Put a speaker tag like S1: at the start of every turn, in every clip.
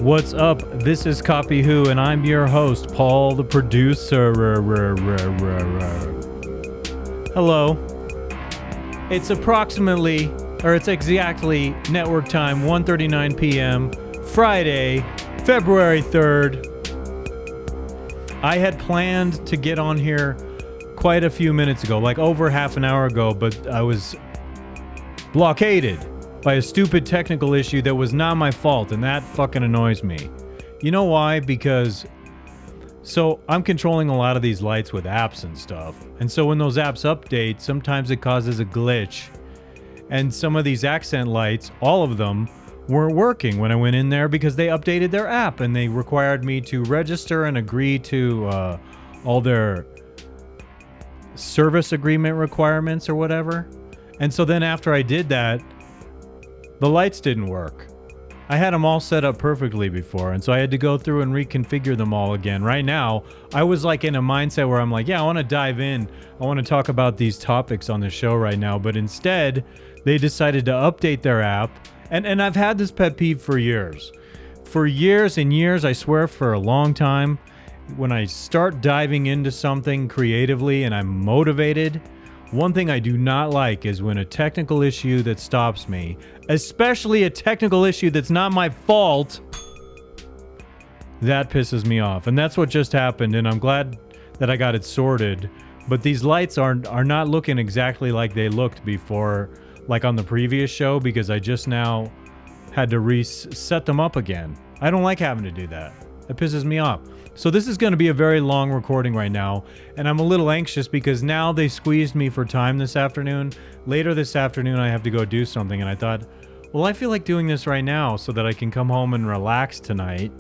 S1: What's up? This is PragerU, and I'm your host, Paul, the producer. Hello. It's exactly network time, 1:39 p.m., Friday, February 3rd. I had planned to get on here quite a few minutes ago, like over half an hour ago, but I was blockaded by a stupid technical issue that was not my fault, and that fucking annoys me. You know why? Because I'm controlling a lot of these lights with apps and stuff, and so when those apps update, sometimes it causes a glitch, and some of these accent lights, all of them, weren't working when I went in there because they updated their app, and they required me to register and agree to all their service agreement requirements or whatever. And so then after I did that, the lights didn't work. I had them all set up perfectly before, and so I had to go through and reconfigure them all again. Right now, I was like in a mindset where I'm like, yeah, I want to dive in. I want to talk about these topics on the show right now, but instead, they decided to update their app, and I've had this pet peeve for years. For years and years, I swear for a long time, when I start diving into something creatively and I'm motivated, one thing I do not like is when a technical issue that stops me, especially a technical issue that's not my fault, that pisses me off. And that's what just happened, and I'm glad that I got it sorted. But these lights are not looking exactly like they looked before, like on the previous show, because I just now had to reset them up again. I don't like having to do that. It pisses me off. So this is going to be a very long recording right now, and I'm a little anxious because now they squeezed me for time this afternoon. Later this afternoon, I have to go do something, and I thought, well, I feel like doing this right now so that I can come home and relax tonight.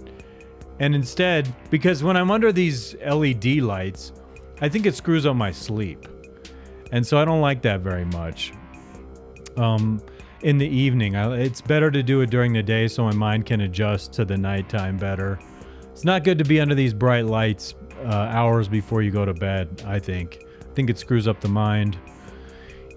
S1: And instead, because when I'm under these LED lights, I think it screws up my sleep. And so I don't like that very much. In the evening, it's better to do it during the day so my mind can adjust to the nighttime better. It's not good to be under these bright lights hours before you go to bed, I think. I think it screws up the mind.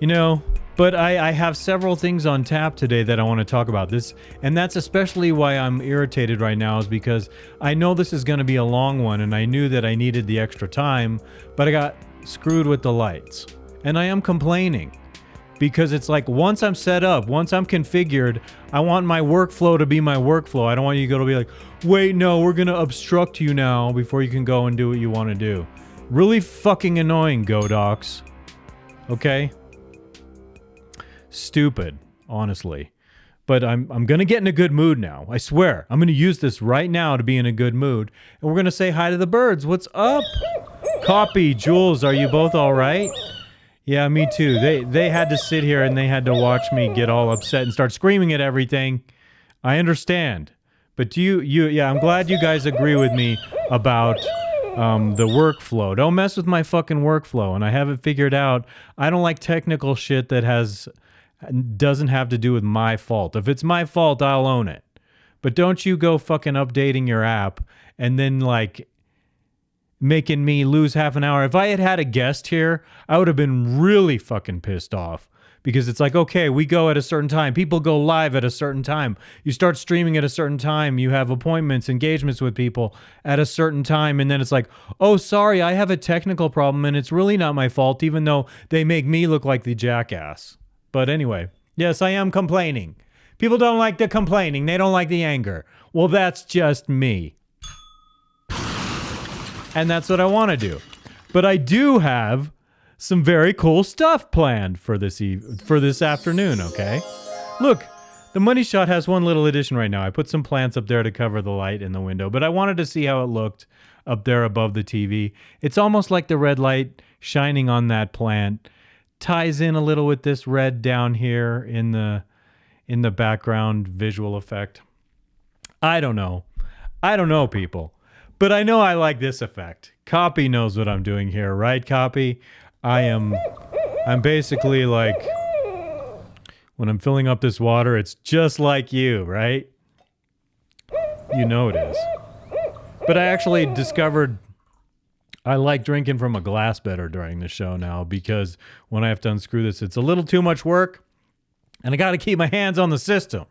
S1: You know, but I have several things on tap today that I want to talk about. This, and that's especially why I'm irritated right now, is because I know this is going to be a long one, and I knew that I needed the extra time, but I got screwed with the lights. And I am complaining. Because it's like, once I'm set up, once I'm configured, I want my workflow to be my workflow. I don't want you to go to be like, wait, no, we're going to obstruct you now before you can go and do what you want to do. Really fucking annoying, Godox. Okay? Stupid, honestly. But I'm going to get in a good mood now. I swear. I'm going to use this right now to be in a good mood. And we're going to say hi to the birds. What's up? Copy, Jules, are you both all right? Yeah, me too. They had to sit here and they had to watch me get all upset and start screaming at everything. I understand. But yeah, I'm glad you guys agree with me about the workflow. Don't mess with my fucking workflow. And I have it figured out. I don't like technical shit that doesn't have to do with my fault. If it's my fault, I'll own it. But don't you go fucking updating your app and then like making me lose half an hour. If I had had a guest here, I would have been really fucking pissed off, because it's like, okay, we go at a certain time. People go live at a certain time. You start streaming at a certain time. You have appointments, engagements with people at a certain time. And then it's like, oh, sorry, I have a technical problem and it's really not my fault, even though they make me look like the jackass. But anyway, yes, I am complaining. People don't like the complaining. They don't like the anger. Well, that's just me. And that's what I want to do. But I do have some very cool stuff planned for this afternoon, okay? Look, the Money Shot has one little addition right now. I put some plants up there to cover the light in the window, but I wanted to see how it looked up there above the TV. It's almost like the red light shining on that plant ties in a little with this red down here in the background visual effect. I don't know, people. But I know I like this effect. Copy knows what I'm doing here, right, Copy? I'm basically like, when I'm filling up this water, it's just like you, right? You know it is. But I actually discovered I like drinking from a glass better during the show now, because when I have to unscrew this, it's a little too much work, and I got to keep my hands on the system.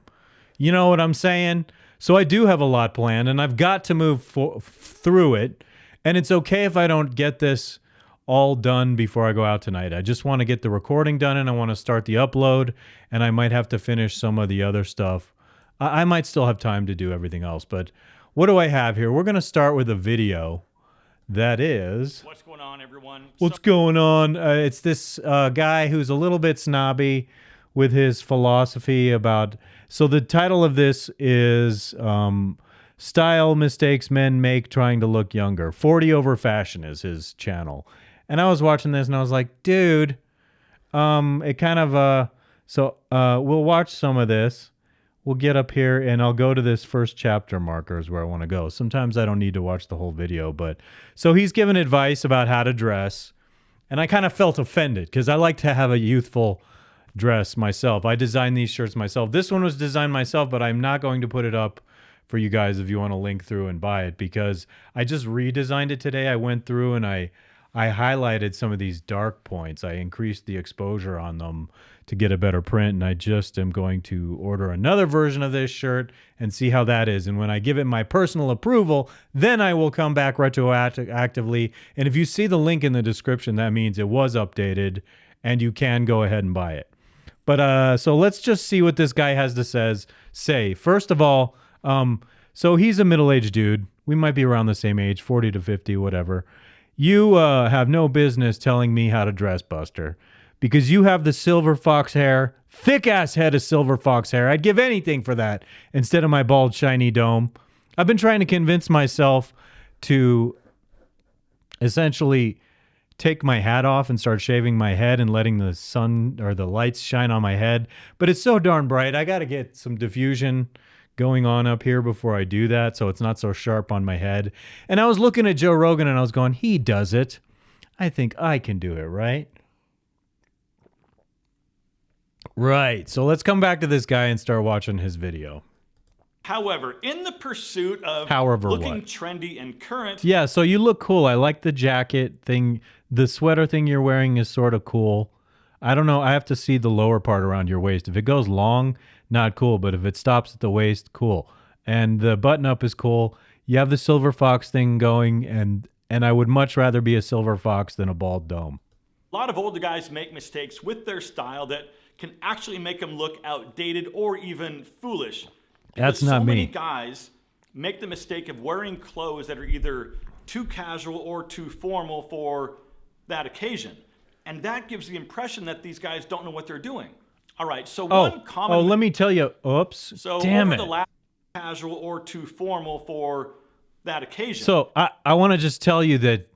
S1: You know what I'm saying? So I do have a lot planned, and I've got to move through it. And it's okay if I don't get this all done before I go out tonight. I just want to get the recording done, and I want to start the upload, and I might have to finish some of the other stuff. I might still have time to do everything else, but what do I have here? We're going to start with a video that is...
S2: What's going on, everyone?
S1: What's going on? It's this guy who's a little bit snobby with his philosophy about... So the title of this is Style Mistakes Men Make Trying to Look Younger. 40 Over Fashion is his channel. And I was watching this and I was like, dude, it kind of... we'll watch some of this. We'll get up here and I'll go to this first chapter markers where I want to go. Sometimes I don't need to watch the whole video, but... So he's given advice about how to dress. And I kind of felt offended because I like to have a youthful dress myself. I designed these shirts myself. This one was designed myself, but I'm not going to put it up for you guys if you want to link through and buy it because I just redesigned it today. I went through and I highlighted some of these dark points. I increased the exposure on them to get a better print, and I just am going to order another version of this shirt and see how that is. And when I give it my personal approval, then I will come back retroactively. And if you see the link in the description, that means it was updated and you can go ahead and buy it. But so let's just see what this guy has to say. First of all, so he's a middle-aged dude. We might be around the same age, 40 to 50, whatever. You have no business telling me how to dress, Buster, because you have the silver fox hair, thick-ass head of silver fox hair. I'd give anything for that instead of my bald, shiny dome. I've been trying to convince myself to essentially take my hat off and start shaving my head and letting the sun or the lights shine on my head. But it's so darn bright. I got to get some diffusion going on up here before I do that so it's not so sharp on my head. And I was looking at Joe Rogan and I was going, he does it. I think I can do it, right? Right. So let's come back to this guy and start watching his video.
S2: However, in the pursuit of looking trendy and current...
S1: Yeah, so you look cool. I like the jacket thing. The sweater thing you're wearing is sort of cool. I don't know. I have to see the lower part around your waist. If it goes long, not cool. But if it stops at the waist, cool. And the button-up is cool. You have the silver fox thing going, and I would much rather be a silver fox than a bald dome.
S2: A lot of older guys make mistakes with their style that can actually make them look outdated or even foolish.
S1: That's not me.
S2: So many guys make the mistake of wearing clothes that are either too casual or too formal for that occasion. And that gives the impression that these guys don't know what they're doing. All right, so one common...
S1: Oh, let me tell you. Oops.
S2: So
S1: damn
S2: over
S1: it.
S2: the last casual or too formal for that occasion.
S1: So I want to just tell you that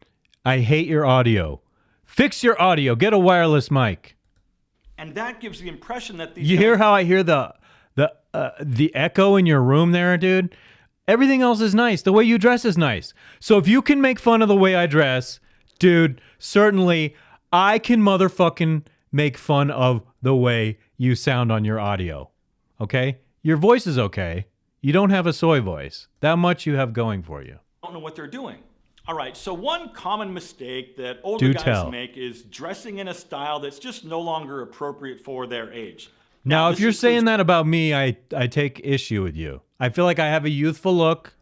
S1: I hate your audio. Fix your audio. Get a wireless mic.
S2: And that gives the impression that these...
S1: You hear how I hear the echo in your room there, dude? Everything else is nice. The way you dress is nice. So if you can make fun of the way I dress, dude, certainly I can motherfucking make fun of the way you sound on your audio. Okay? Your voice is okay. You don't have a soy voice. That much you have going for you.
S2: Don't know what they're doing. All right, so one common mistake that older guys make is dressing in a style that's just no longer appropriate for their age.
S1: Now, if you're saying that about me, I take issue with you. I feel like I have a youthful look.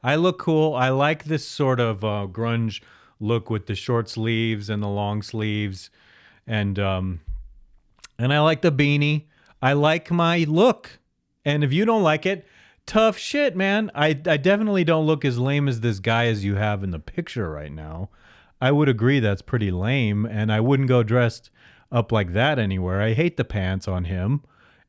S1: I look cool. I like this sort of grunge look with the short sleeves and the long sleeves. And I like the beanie. I like my look. And if you don't like it, tough shit, man. I definitely don't look as lame as this guy as you have in the picture right now. I would agree that's pretty lame, and I wouldn't go dressed up like that anywhere. I hate the pants on him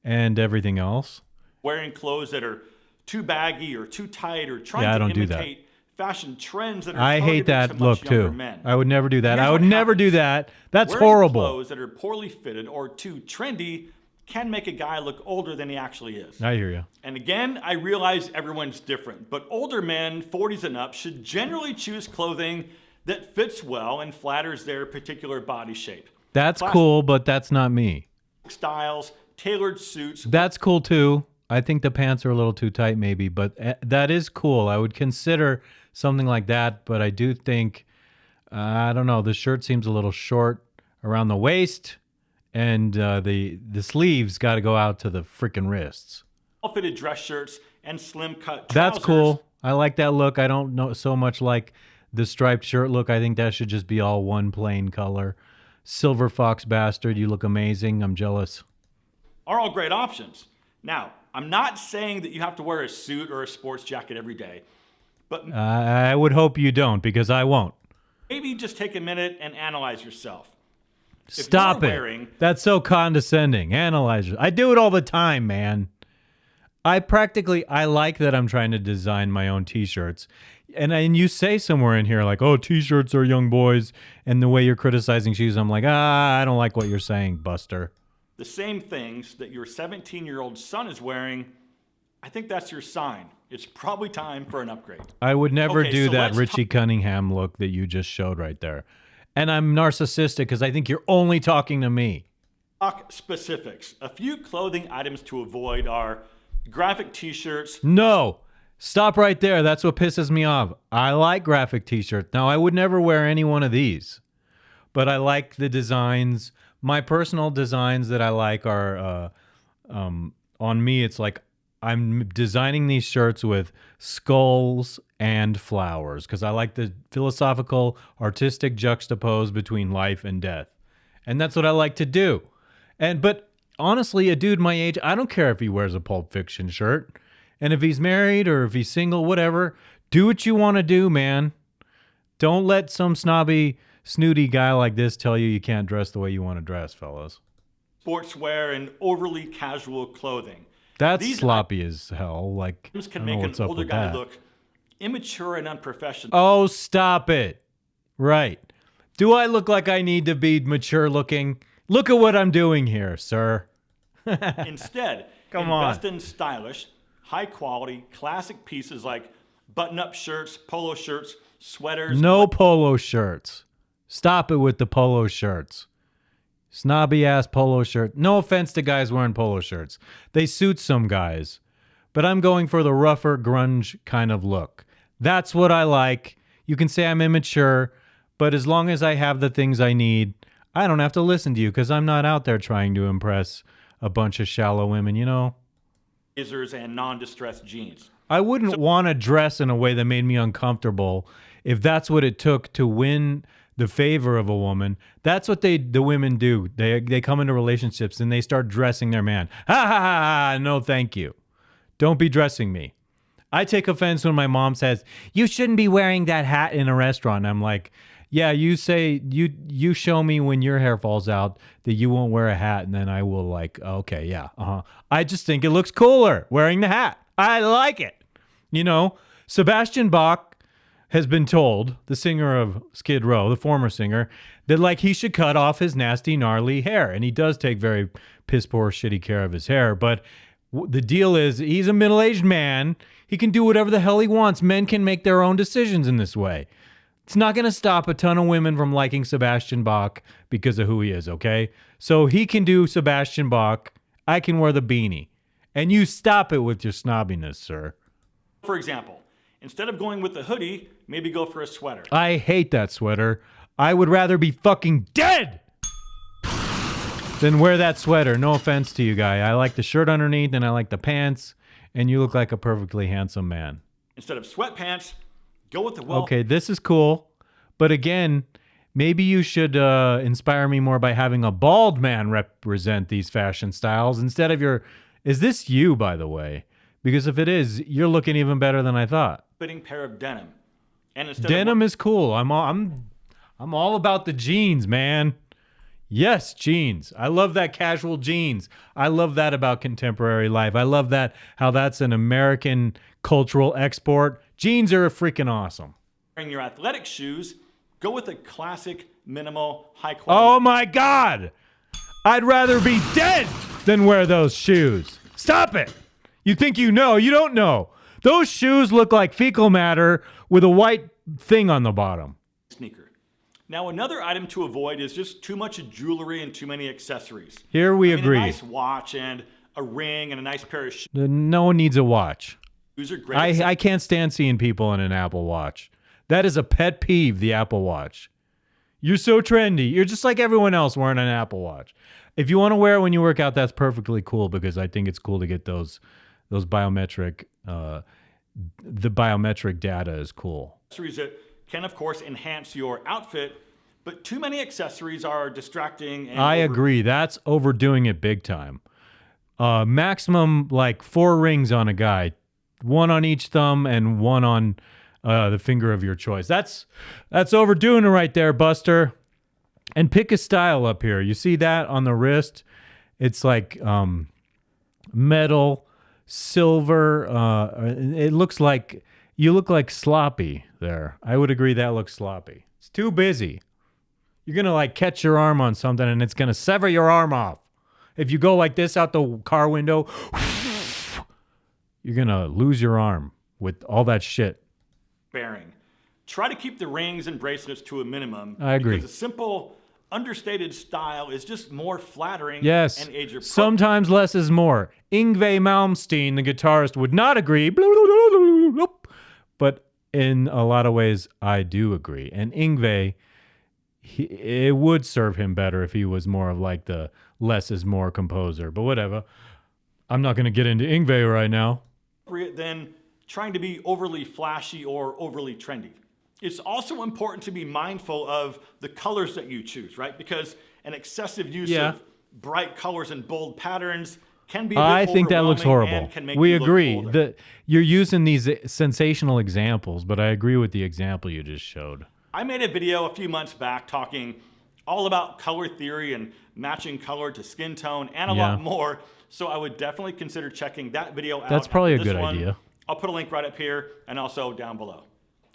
S1: and everything else.
S2: Wearing clothes that are too baggy or too tight or trying to imitate fashion trends that are
S1: I hate that look too.
S2: Men.
S1: I would never do that. I would never do that. That's horrible.
S2: Clothes that are poorly fitted or too trendy can make a guy look older than he actually is.
S1: I hear you.
S2: And again, I realize everyone's different, but older men, 40s and up, should generally choose clothing that fits well and flatters their particular body shape.
S1: That's cool, but that's not me.
S2: Styles, tailored suits.
S1: That's cool too. I think the pants are a little too tight maybe, but that is cool. I would consider something like that, but I do think, I don't know, the shirt seems a little short around the waist, and the sleeves got to go out to the freaking wrists.
S2: Well-fitted dress shirts and slim cut trousers.
S1: That's cool. I like that look. I don't know so much like the striped shirt look. I think that should just be all one plain color. Silver fox bastard, you look amazing. I'm jealous.
S2: Are all great options. Now, I'm not saying that you have to wear a suit or a sports jacket every day, but
S1: I would hope you don't, because I won't.
S2: maybe just take a minute and analyze yourself.
S1: Stop it. That's so condescending. Analyze it. I do it all the time, man. I like that I'm trying to design my own t-shirts. And you say somewhere in here like, oh, t-shirts are young boys. And the way you're criticizing shoes, I'm like, I don't like what you're saying, Buster.
S2: The same things that your 17-year-old son is wearing, I think that's your sign. It's probably time for an upgrade.
S1: I would never do that Richie Cunningham look that you just showed right there. And I'm narcissistic because I think you're only talking to me.
S2: Talk specifics. A few clothing items to avoid are graphic t-shirts.
S1: No. Stop right there. That's what pisses me off. I like graphic t-shirts. Now, I would never wear any one of these. But I like the designs. My personal designs that I like are, on me, it's like I'm designing these shirts with skulls and flowers because I like the philosophical, artistic juxtapose between life and death. And that's what I like to do. But honestly, a dude my age, I don't care if he wears a Pulp Fiction shirt. And if he's married or if he's single, whatever, do what you want to do, man. Don't let some snobby, snooty guy like this tell you can't dress the way you want to dress, fellas.
S2: Sportswear and overly casual clothing.
S1: That's sloppy as hell. Like,
S2: These can make an older guy look immature and unprofessional.
S1: Oh, stop it. Right. Do I look like I need to be mature looking? Look at what I'm doing here, sir.
S2: Instead, invest in stylish, high quality, classic pieces like button-up shirts, polo shirts, sweaters.
S1: No polo shirts. Stop it with the polo shirts. Snobby ass polo shirt. No offense to guys wearing polo shirts. They suit some guys. But I'm going for the rougher grunge kind of look. That's what I like. You can say I'm immature, but as long as I have the things I need, I don't have to listen to you because I'm not out there trying to impress a bunch of shallow women, you know?
S2: Blazers and non-distressed jeans.
S1: I wouldn't want to dress in a way that made me uncomfortable if that's what it took to win the favor of a woman. That's what the women do. They come into relationships and they start dressing their man. Ha ha ha ha, no thank you. Don't be dressing me. I take offense when my mom says, you shouldn't be wearing that hat in a restaurant. I'm like, yeah, you say, you show me when your hair falls out that you won't wear a hat, and then I will like, okay, yeah, I just think it looks cooler wearing the hat. I like it. You know, Sebastian Bach has been told, the singer of Skid Row, the former singer, that like he should cut off his nasty, gnarly hair. And he does take very piss poor, shitty care of his hair. But the deal is he's a middle-aged man. He can do whatever the hell he wants. Men can make their own decisions in this way. It's not going to stop a ton of women from liking Sebastian Bach because of who he is, okay? So he can do Sebastian Bach. I can wear the beanie. And you stop it with your snobbiness, sir.
S2: For example, instead of going with the hoodie, maybe go for a sweater.
S1: I hate that sweater. I would rather be fucking dead than wear that sweater. No offense to you, guy. I like the shirt underneath and I like the pants, and you look like a perfectly handsome man.
S2: Instead of sweatpants, go with the
S1: Okay, this is cool. But again, maybe you should inspire me more by having a bald man represent these fashion styles instead of your... Is this you, by the way? Because if it is, you're looking even better than I thought.
S2: Fitting pair of denim. And instead
S1: denim is cool. I'm all about the jeans, man. Yes, jeans. I love that casual jeans. I love that about contemporary life. I love that how that's an American cultural export. Jeans are freaking awesome.
S2: Wearing your athletic shoes, go with a classic, minimal, high quality.
S1: Oh my God! I'd rather be dead than wear those shoes. Stop it! You think you know? You don't know. Those shoes look like fecal matter with a white thing on the bottom.
S2: Sneaker. Now, another item to avoid is just too much jewelry and too many accessories.
S1: Here we agree.
S2: A nice watch and a ring and a nice pair of shoes.
S1: No one needs a watch.
S2: Shoes are great.
S1: I can't stand seeing people in an Apple Watch. That is a pet peeve, the Apple Watch. You're so trendy. You're just like everyone else wearing an Apple Watch. If you want to wear it when you work out, that's perfectly cool because I think it's cool to get those biometric the biometric data is cool.
S2: Accessories that can, of course, enhance your outfit, but too many accessories are distracting. And
S1: I agree. That's overdoing it big time. Maximum like 4 rings on a guy, 1 on each thumb and 1 on the finger of your choice. That's overdoing it right there, Buster. And pick a style up here. You see that on the wrist? It's like metal, silver. It looks like you look like sloppy there. I would agree that looks sloppy. It's too busy. You're going to like catch your arm on something and it's going to sever your arm off. If you go like this out the car window, you're going to lose your arm with all that shit.
S2: Bearing. Try to keep the rings and bracelets to a minimum.
S1: I agree.
S2: Because a simple, understated style is just more flattering.
S1: Yes.
S2: And age appropriate.
S1: Sometimes less is more. Yngwie Malmsteen, the guitarist, would not agree. But in a lot of ways, I do agree. And Yngwie, it would serve him better if he was more of like the less is more composer. But whatever. I'm not going to get into Yngwie right now.
S2: Than trying to be overly flashy or overly trendy. It's also important to be mindful of the colors that you choose, right? Because an excessive use of bright colors and bold patterns can be a bit
S1: I think that looks horrible. We agree. You're using these sensational examples, but I agree with the example you just showed.
S2: I made a video a few months back talking all about color theory and matching color to skin tone and a lot more. So I would definitely consider checking that video out.
S1: That's probably a good idea.
S2: I'll put a link right up here and also down below.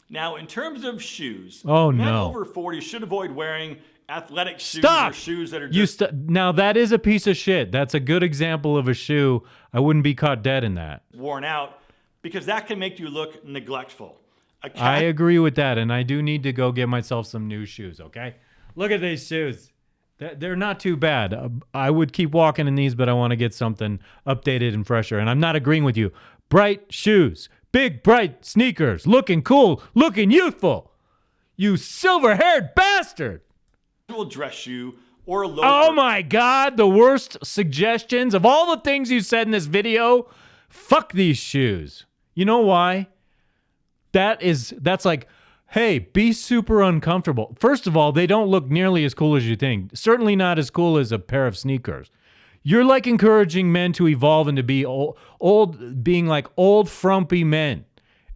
S2: Now, in terms of shoes,
S1: men
S2: over 40 should avoid wearing athletic shoes or shoes that are just...
S1: Now, that is a piece of shit. That's a good example of a shoe. I wouldn't be caught dead in that.
S2: Worn out, because that can make you look neglectful.
S1: I agree with that, and I do need to go get myself some new shoes, okay? Look at these shoes. They're not too bad. I would keep walking in these, but I want to get something updated and fresher, and I'm not agreeing with you. Bright shoes. Big, bright sneakers. Looking cool. Looking youthful. You silver-haired bastard.
S2: Dress shoe or a loafer.
S1: Oh, my God. The worst suggestions of all the things you said in this video. Fuck these shoes. You know why? That's like... Hey, be super uncomfortable. First of all, they don't look nearly as cool as you think. Certainly not as cool as a pair of sneakers. You're like encouraging men to evolve and to be old, being like old, frumpy men.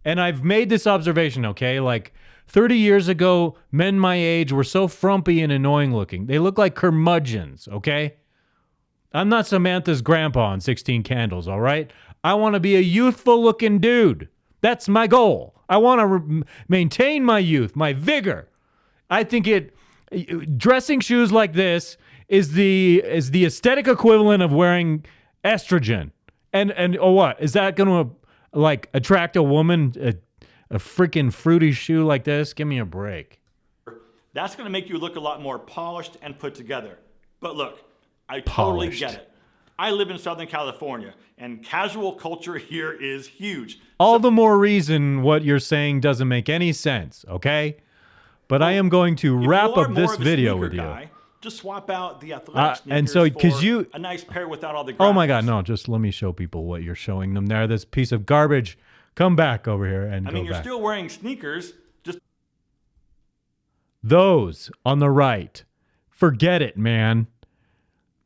S1: And I've made this observation, okay? Like 30 years ago, men my age were so frumpy and annoying looking. They look like curmudgeons, okay? I'm not Samantha's grandpa on 16 Candles, all right? I want to be a youthful looking dude. That's my goal. I want to maintain my youth, my vigor. I think dressing shoes like this is the aesthetic equivalent of wearing estrogen. And what? Is that going to like attract a woman, a freaking fruity shoe like this? Give me a break.
S2: That's going to make you look a lot more polished and put together. But look, I totally get it. I live in Southern California, and casual culture here is huge.
S1: All the more reason what you're saying doesn't make any sense, okay? But I am going to wrap up this video with you.
S2: Just swap out the athletic sneakers
S1: and so,
S2: for a nice pair without all the graphics.
S1: Oh my God, no, just let me show people what you're showing them there. This piece of garbage. Come back over here and go back.
S2: You're still wearing sneakers. Just
S1: those on the right. Forget it, man.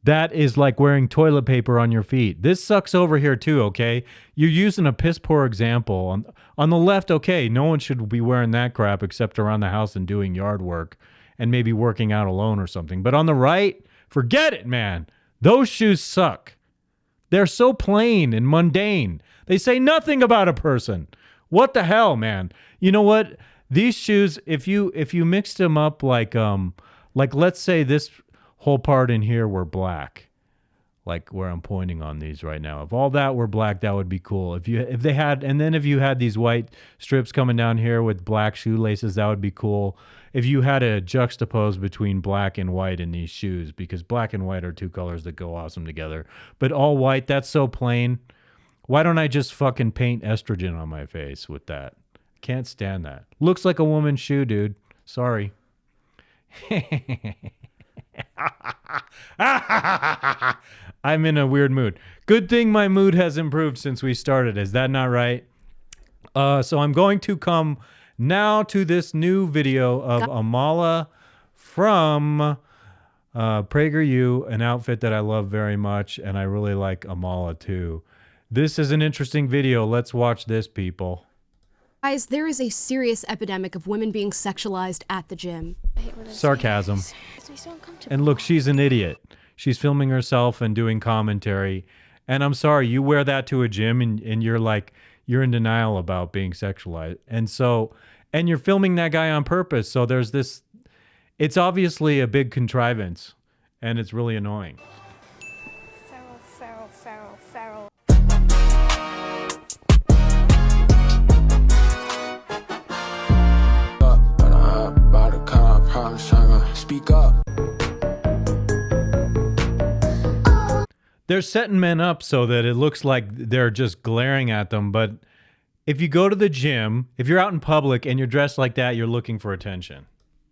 S1: That is like wearing toilet paper on your feet. This sucks over here too, okay? You're using a piss poor example. On the left, okay, no one should be wearing that crap except around the house and doing yard work and maybe working out alone or something. But on the right, forget it, man. Those shoes suck. They're so plain and mundane. They say nothing about a person. What the hell, man? You know what? These shoes, if you mixed them up like let's say this whole part in here were black, like where I'm pointing on these right now. If all that were black, that would be cool. If you had these white strips coming down here with black shoelaces, that would be cool. If you had a juxtapose between black and white in these shoes, because black and white are two colors that go awesome together. But all white, that's so plain. Why don't I just fucking paint estrogen on my face with that? Can't stand that. Looks like a woman's shoe, dude. Sorry. I I'm in a weird mood. Good thing my mood has improved since we started. Is that not right? So I'm going to come now to this new video of Amala from PragerU, an outfit that I love very much, and I really like Amala too. This is an interesting video. Let's watch this, people.
S3: Guys, there is a serious epidemic of women being sexualized at the gym.
S1: Sarcasm. And look, she's an idiot. She's filming herself and doing commentary. And I'm sorry, you wear that to a gym and you're like, you're in denial about being sexualized. And you're filming that guy on purpose. So there's this, it's obviously a big contrivance and it's really annoying.
S4: Feral.
S5: Speak up.
S1: They're setting men up so that it looks like they're just glaring at them. But if you go to the gym, if you're out in public and you're dressed like that, you're looking for attention.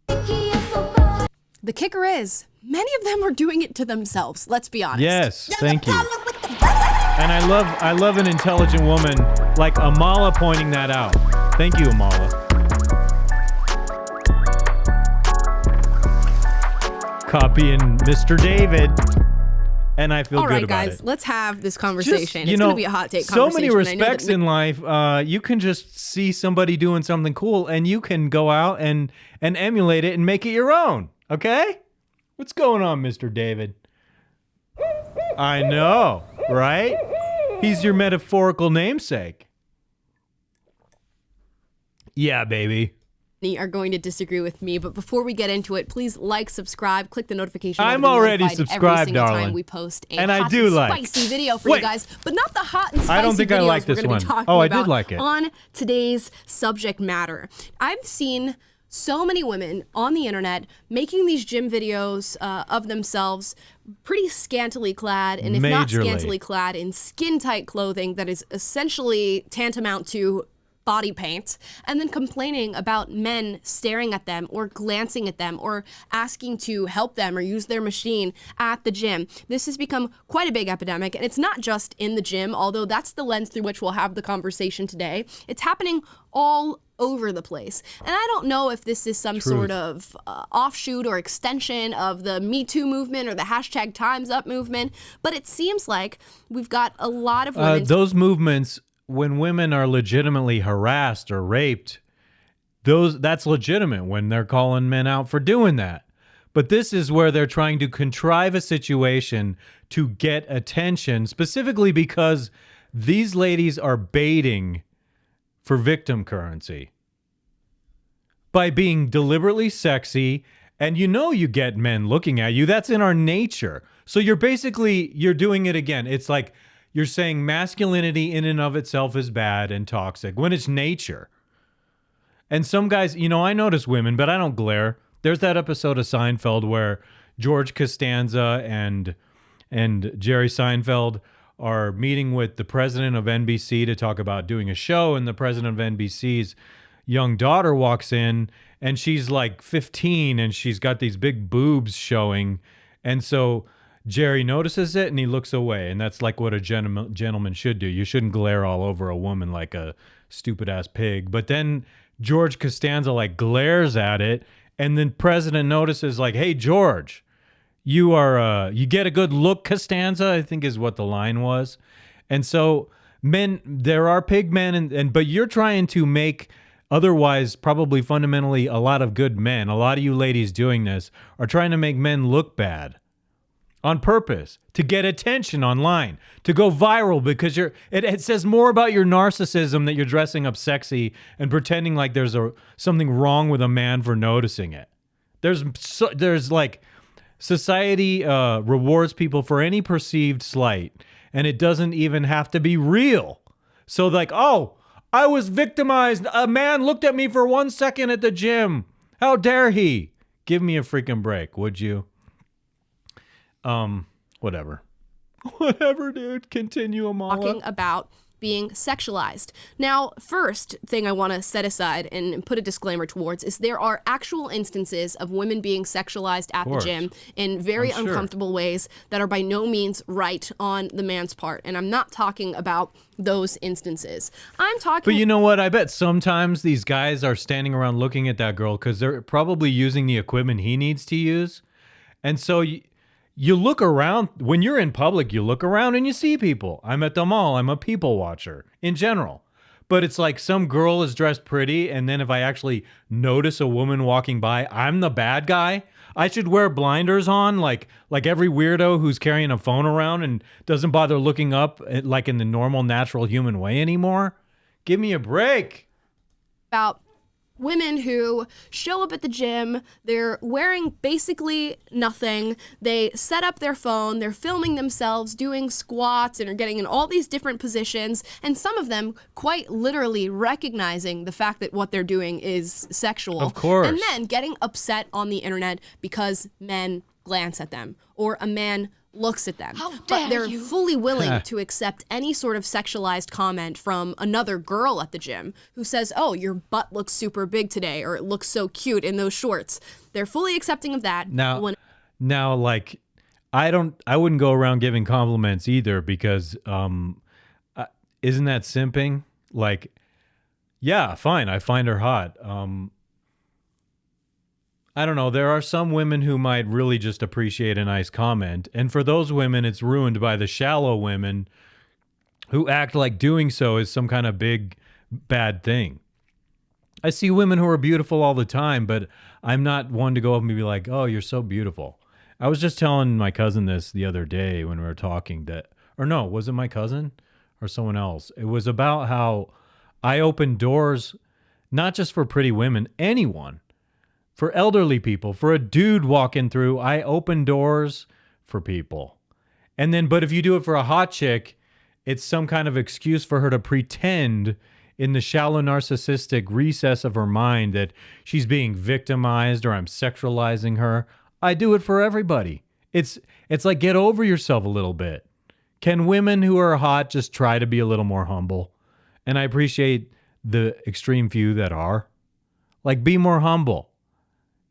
S3: The kicker is, many of them are doing it to themselves. Let's be honest.
S1: Yes, thank you. And I love an intelligent woman like Amala pointing that out. Thank you, Amala. Copying Mr. David. And I feel good about it.
S3: All right, guys, let's have this conversation.
S1: Just,
S3: it's going to be a hot take
S1: so
S3: conversation.
S1: many respects in life. You can just see somebody doing something cool and you can go out and emulate it and make it your own. Okay? What's going on, Mr. David? I know, right? He's your metaphorical namesake. Yeah, baby.
S3: Are going to disagree with me, but before we get into it, please like, subscribe, click the notification.
S1: I'm already subscribed,
S3: every single
S1: darling.
S3: time we post a
S1: and
S3: hot
S1: I do
S3: and
S1: like
S3: spicy video for you guys, but not the hot and spicy
S1: I don't think
S3: videos
S1: I like this
S3: we're going to be
S1: one.
S3: talking
S1: Oh, I
S3: about
S1: did like it.
S3: on today's subject matter. I've seen so many women on the internet making these gym videos of themselves pretty scantily clad, and if not scantily clad, in skin-tight clothing that is essentially tantamount to body paint, and then complaining about men staring at them or glancing at them or asking to help them or use their machine at the gym. This has become quite a big epidemic, and it's not just in the gym, although that's the lens through which we'll have the conversation today. It's happening all over the place. And I don't know if this is some sort of offshoot or extension of the Me Too movement or the hashtag Time's Up movement, but it seems like we've got a lot of women.
S1: Those movements, when women are legitimately harassed or raped, that's legitimate when they're calling men out for doing that. But this is where they're trying to contrive a situation to get attention, specifically because these ladies are baiting for victim currency by being deliberately sexy. And you get men looking at you. That's in our nature. So you're doing it again. It's like, you're saying masculinity in and of itself is bad and toxic when it's nature. And some guys, I notice women, but I don't glare. There's that episode of Seinfeld where George Costanza and Jerry Seinfeld are meeting with the president of NBC to talk about doing a show, and the president of NBC's young daughter walks in, and she's like 15, and she's got these big boobs showing. And so Jerry notices it and he looks away, and that's like what a gentleman should do. You shouldn't glare all over a woman like a stupid ass pig. But then George Costanza like glares at it, and then president notices like, "Hey George, you get a good look, Costanza," I think is what the line was. And so men, there are pig men, but you're trying to make otherwise probably fundamentally a lot of good men. A lot of you ladies doing this are trying to make men look bad on purpose, to get attention online, to go viral, because it says more about your narcissism that you're dressing up sexy and pretending like there's something wrong with a man for noticing it. There's like society rewards people for any perceived slight, and it doesn't even have to be real. So like, oh, I was victimized. A man looked at me for 1 second at the gym. How dare he? Give me a freaking break, would you? Whatever, dude. Continue, Amala.
S3: Talking about being sexualized. Now, first thing I want to set aside and put a disclaimer towards is there are actual instances of women being sexualized at the gym in very uncomfortable ways that are by no means right on the man's part. And I'm not talking about those instances. I'm talking...
S1: But you know what? I bet sometimes these guys are standing around looking at that girl because they're probably using the equipment he needs to use. And so you look around, when you're in public, you look around and you see people. I'm at the mall. I'm a people watcher in general. But it's like some girl is dressed pretty, and then if I actually notice a woman walking by, I'm the bad guy. I should wear blinders on like every weirdo who's carrying a phone around and doesn't bother looking up like in the normal, natural human way anymore. Give me a break.
S3: About women who show up at the gym, they're wearing basically nothing. They set up their phone, they're filming themselves doing squats and are getting in all these different positions, and some of them quite literally recognizing the fact that what they're doing is sexual.
S1: Of course.
S3: And then getting upset on the internet because men glance at them or a man looks at them. But they're fully willing to accept any sort of sexualized comment from another girl at the gym who says, oh, your butt looks super big today, or it looks so cute in those shorts. They're fully accepting of that.
S1: Now, like, I wouldn't go around giving compliments either because isn't that simping? Like, yeah, fine, I find her hot. I don't know. There are some women who might really just appreciate a nice comment. And for those women, it's ruined by the shallow women who act like doing so is some kind of big, bad thing. I see women who are beautiful all the time, but I'm not one to go up and be like, oh, you're so beautiful. I was just telling my cousin this the other day when we were talking or no, was it my cousin or someone else? It was about how I open doors, not just for pretty women, anyone. For elderly people, for a dude walking through, I open doors for people. And then, but if you do it for a hot chick, it's some kind of excuse for her to pretend in the shallow narcissistic recess of her mind that she's being victimized or I'm sexualizing her. I do it for everybody. It's like, get over yourself a little bit. Can women who are hot just try to be a little more humble? And I appreciate the extreme few that are. Like, be more humble.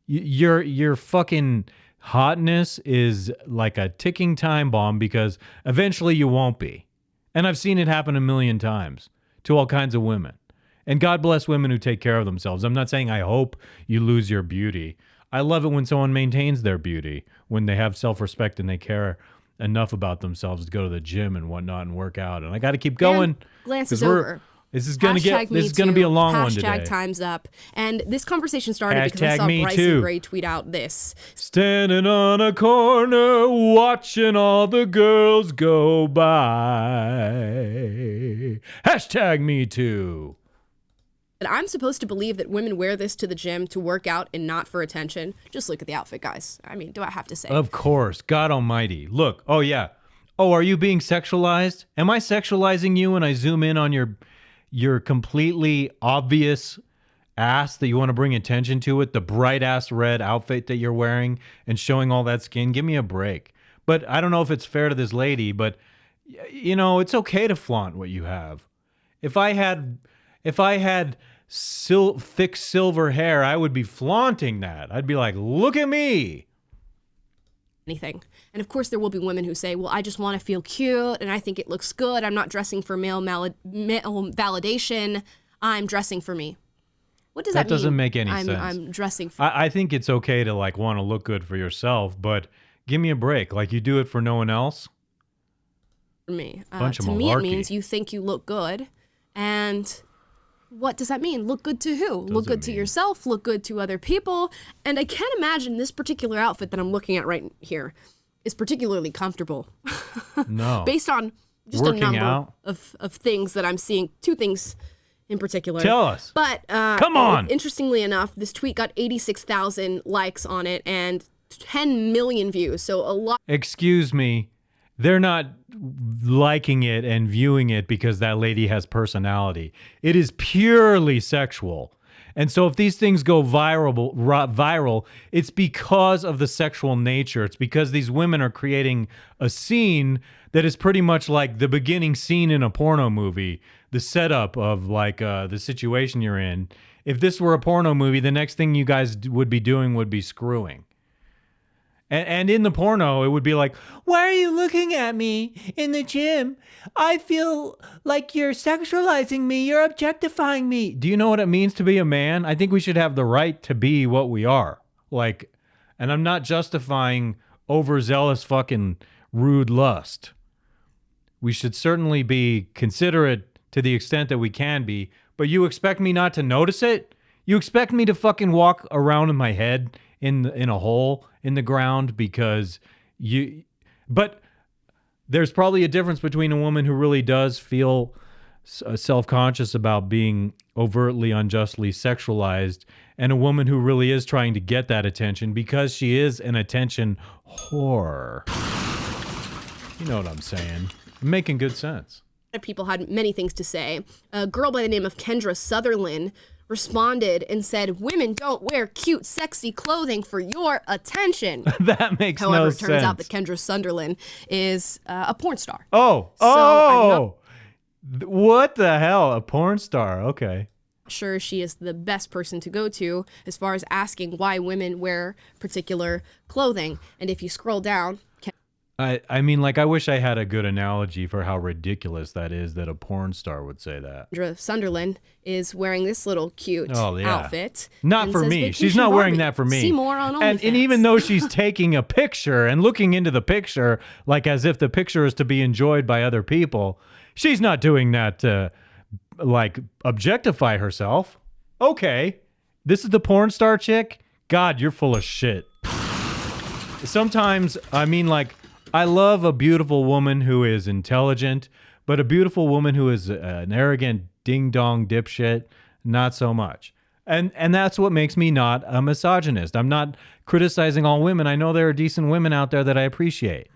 S1: Your fucking hotness is like a ticking time bomb because eventually you won't be. And I've seen it happen a million times to all kinds of women. And God bless women who take care of themselves. I'm not saying I hope you lose your beauty. I love it when someone maintains their beauty, when they have self-respect and they care enough about themselves to go to the gym and whatnot and work out. And I got to keep going.
S3: And glances over.
S1: This is gonna be a long one today.
S3: Hashtag time's up. And this conversation started because I saw Bryson Gray tweet out this.
S1: Standing on a corner, watching all the girls go by. Hashtag me too.
S3: And I'm supposed to believe that women wear this to the gym to work out and not for attention. Just look at the outfit, guys. I mean, do I have to say?
S1: Of course. God almighty. Look. Oh, yeah. Oh, are you being sexualized? Am I sexualizing you when I zoom in on your completely obvious ass that you want to bring attention to it, the bright ass red outfit that you're wearing and showing all that skin? Give me a break. But I don't know if it's fair to this lady, but you know, it's okay to flaunt what you have. If I had thick silver hair, I would be flaunting that. I'd be like, look at me.
S3: Anything. And of course there will be women who say, well, I just want to feel cute and I think it looks good. I'm not dressing for male validation. I'm dressing for me. What does that mean?
S1: That doesn't make any sense.
S3: I'm dressing for
S1: I think it's okay to like want to look good for yourself, but give me a break. Like you do it for no one else.
S3: For me.
S1: Bunch of
S3: to
S1: malarkey.
S3: Me, it means you think you look good. And what does that mean? Look good to who? Look good to yourself, look good to other people. And I can't imagine this particular outfit that I'm looking at right here is particularly comfortable.
S1: No.
S3: Based on just
S1: Working
S3: a number
S1: out?
S3: of things that I'm seeing. Two things in particular.
S1: Tell us.
S3: But
S1: come on.
S3: Interestingly enough, this tweet got 86,000 likes on it and 10 million views. So a lot.
S1: Excuse me. They're not liking it and viewing it because that lady has personality. It is purely sexual. And so if these things go viral, it's because of the sexual nature. It's because these women are creating a scene that is pretty much like the beginning scene in a porno movie, the setup of like the situation you're in. If this were a porno movie, the next thing you guys would be doing would be screwing. And in the porno, it would be like, why are you looking at me in the gym? I feel like you're sexualizing me. You're objectifying me. Do you know what it means to be a man? I think we should have the right to be what we are. Like, and I'm not justifying overzealous fucking rude lust. We should certainly be considerate to the extent that we can be, but you expect me not to notice it? You expect me to fucking walk around in my head in a hole in the ground because but there's probably a difference between a woman who really does feel self-conscious about being overtly unjustly sexualized and a woman who really is trying to get that attention because she is an attention whore. You know what I'm saying? I'm making good sense.
S3: People had many things to say. A girl by the name of Kendra Sutherland responded and said, women don't wear cute, sexy clothing for your attention.
S1: That makes no sense.
S3: However, it turns out that Kendra Sunderland is a porn star.
S1: What the hell? A porn star. Okay.
S3: Sure, she is the best person to go to as far as asking why women wear particular clothing. And if you scroll down...
S1: I mean, like, I wish I had a good analogy for how ridiculous that is that a porn star would say that.
S3: Kendra Sunderland is wearing this little cute outfit.
S1: Not for me. She's not wearing that for me.
S3: See more on OnlyFans.
S1: And even though she's taking a picture and looking into the picture, like as if the picture is to be enjoyed by other people, she's not doing that to, like, objectify herself. Okay. This is the porn star chick? God, you're full of shit. Sometimes, I mean, like, I love a beautiful woman who is intelligent, but a beautiful woman who is an arrogant ding-dong dipshit, not so much. And that's what makes me not a misogynist. I'm not criticizing all women. I know there are decent women out there that I appreciate.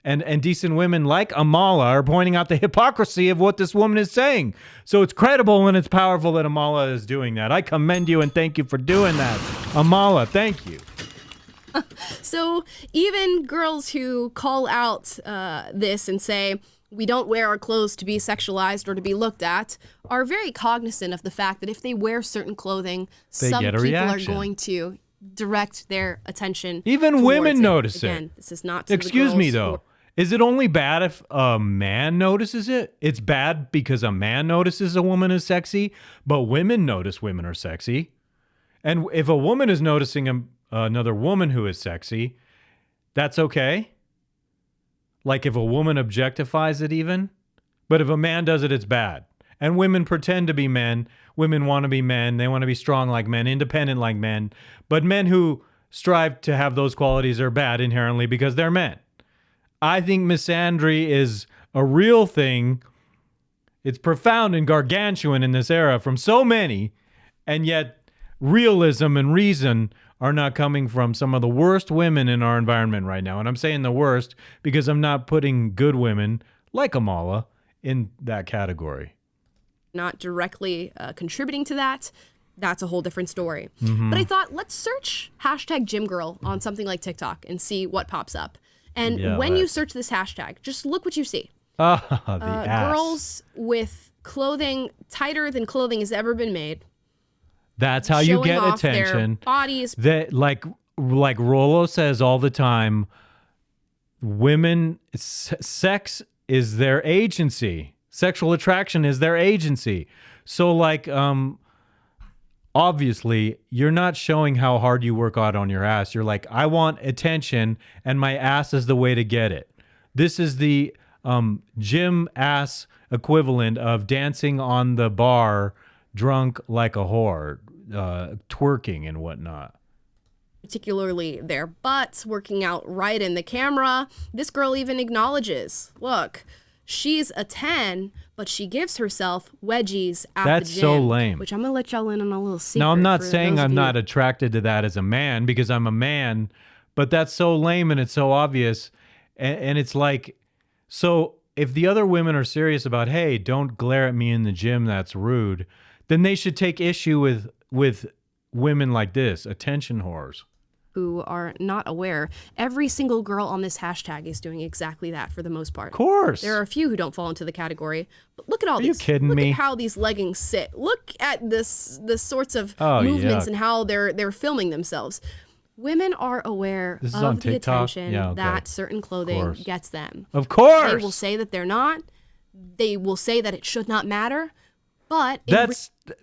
S1: And decent women like Amala are pointing out the hypocrisy of what this woman is saying. So it's credible and it's powerful that Amala is doing that. I commend you and thank you for doing that. Amala, thank you.
S3: So even girls who call out this and say, we don't wear our clothes to be sexualized or to be looked at, are very cognizant of the fact that if they wear certain clothing, some people are going to direct their attention.
S1: Even women notice
S3: Again,
S1: it.
S3: This is not to
S1: Excuse me, though. Is it only bad if a man notices it? It's bad because a man notices a woman is sexy, but women notice women are sexy. And if a woman is noticing another woman who is sexy, that's okay. Like if a woman objectifies it even. But if a man does it, it's bad. And women pretend to be men. Women want to be men. They want to be strong like men, independent like men. But men who strive to have those qualities are bad inherently because they're men. I think misandry is a real thing. It's profound and gargantuan in this era from so many, and yet realism and reason are not coming from some of the worst women in our environment right now. And I'm saying the worst because I'm not putting good women like Amala in that category.
S3: Not directly contributing to that. That's a whole different story. Mm-hmm. But I thought, let's search #gymgirl on something like TikTok and see what pops up. And when you search this hashtag, just look what you see. Girls with clothing tighter than clothing has ever been made.
S1: That's how you get attention.
S3: Their bodies.
S1: That like Rollo says all the time, women, sex is their agency. Sexual attraction is their agency. So like, obviously, you're not showing how hard you work out on your ass. You're like, I want attention, and my ass is the way to get it. This is the gym ass equivalent of dancing on the bar, drunk like a whore, twerking and whatnot.
S3: Particularly their butts, working out right in the camera. This girl even acknowledges, look, she's a 10, but she gives herself wedgies at the gym. That's
S1: so lame.
S3: Which I'm going to let y'all in on a little secret.
S1: Now, I'm not saying I'm not attracted to that as a man because I'm a man, but that's so lame and it's so obvious. And it's like, so if the other women are serious about, hey, don't glare at me in the gym, that's rude, then they should take issue with women like this, attention whores.
S3: Who are not aware, every single girl on this hashtag is doing exactly that for the most part.
S1: Of course.
S3: There are a few who don't fall into the category. But look at all
S1: Are
S3: these.
S1: you kidding
S3: look
S1: me?
S3: at how these leggings sit. Look at the sorts of movements
S1: yuck.
S3: and how they're filming themselves. Women are aware
S1: This is
S3: of
S1: on
S3: the
S1: TikTok?
S3: attention
S1: Yeah, okay.
S3: that certain clothing
S1: course.
S3: gets them.
S1: Of course.
S3: They will say that they're not. They will say that it should not matter. But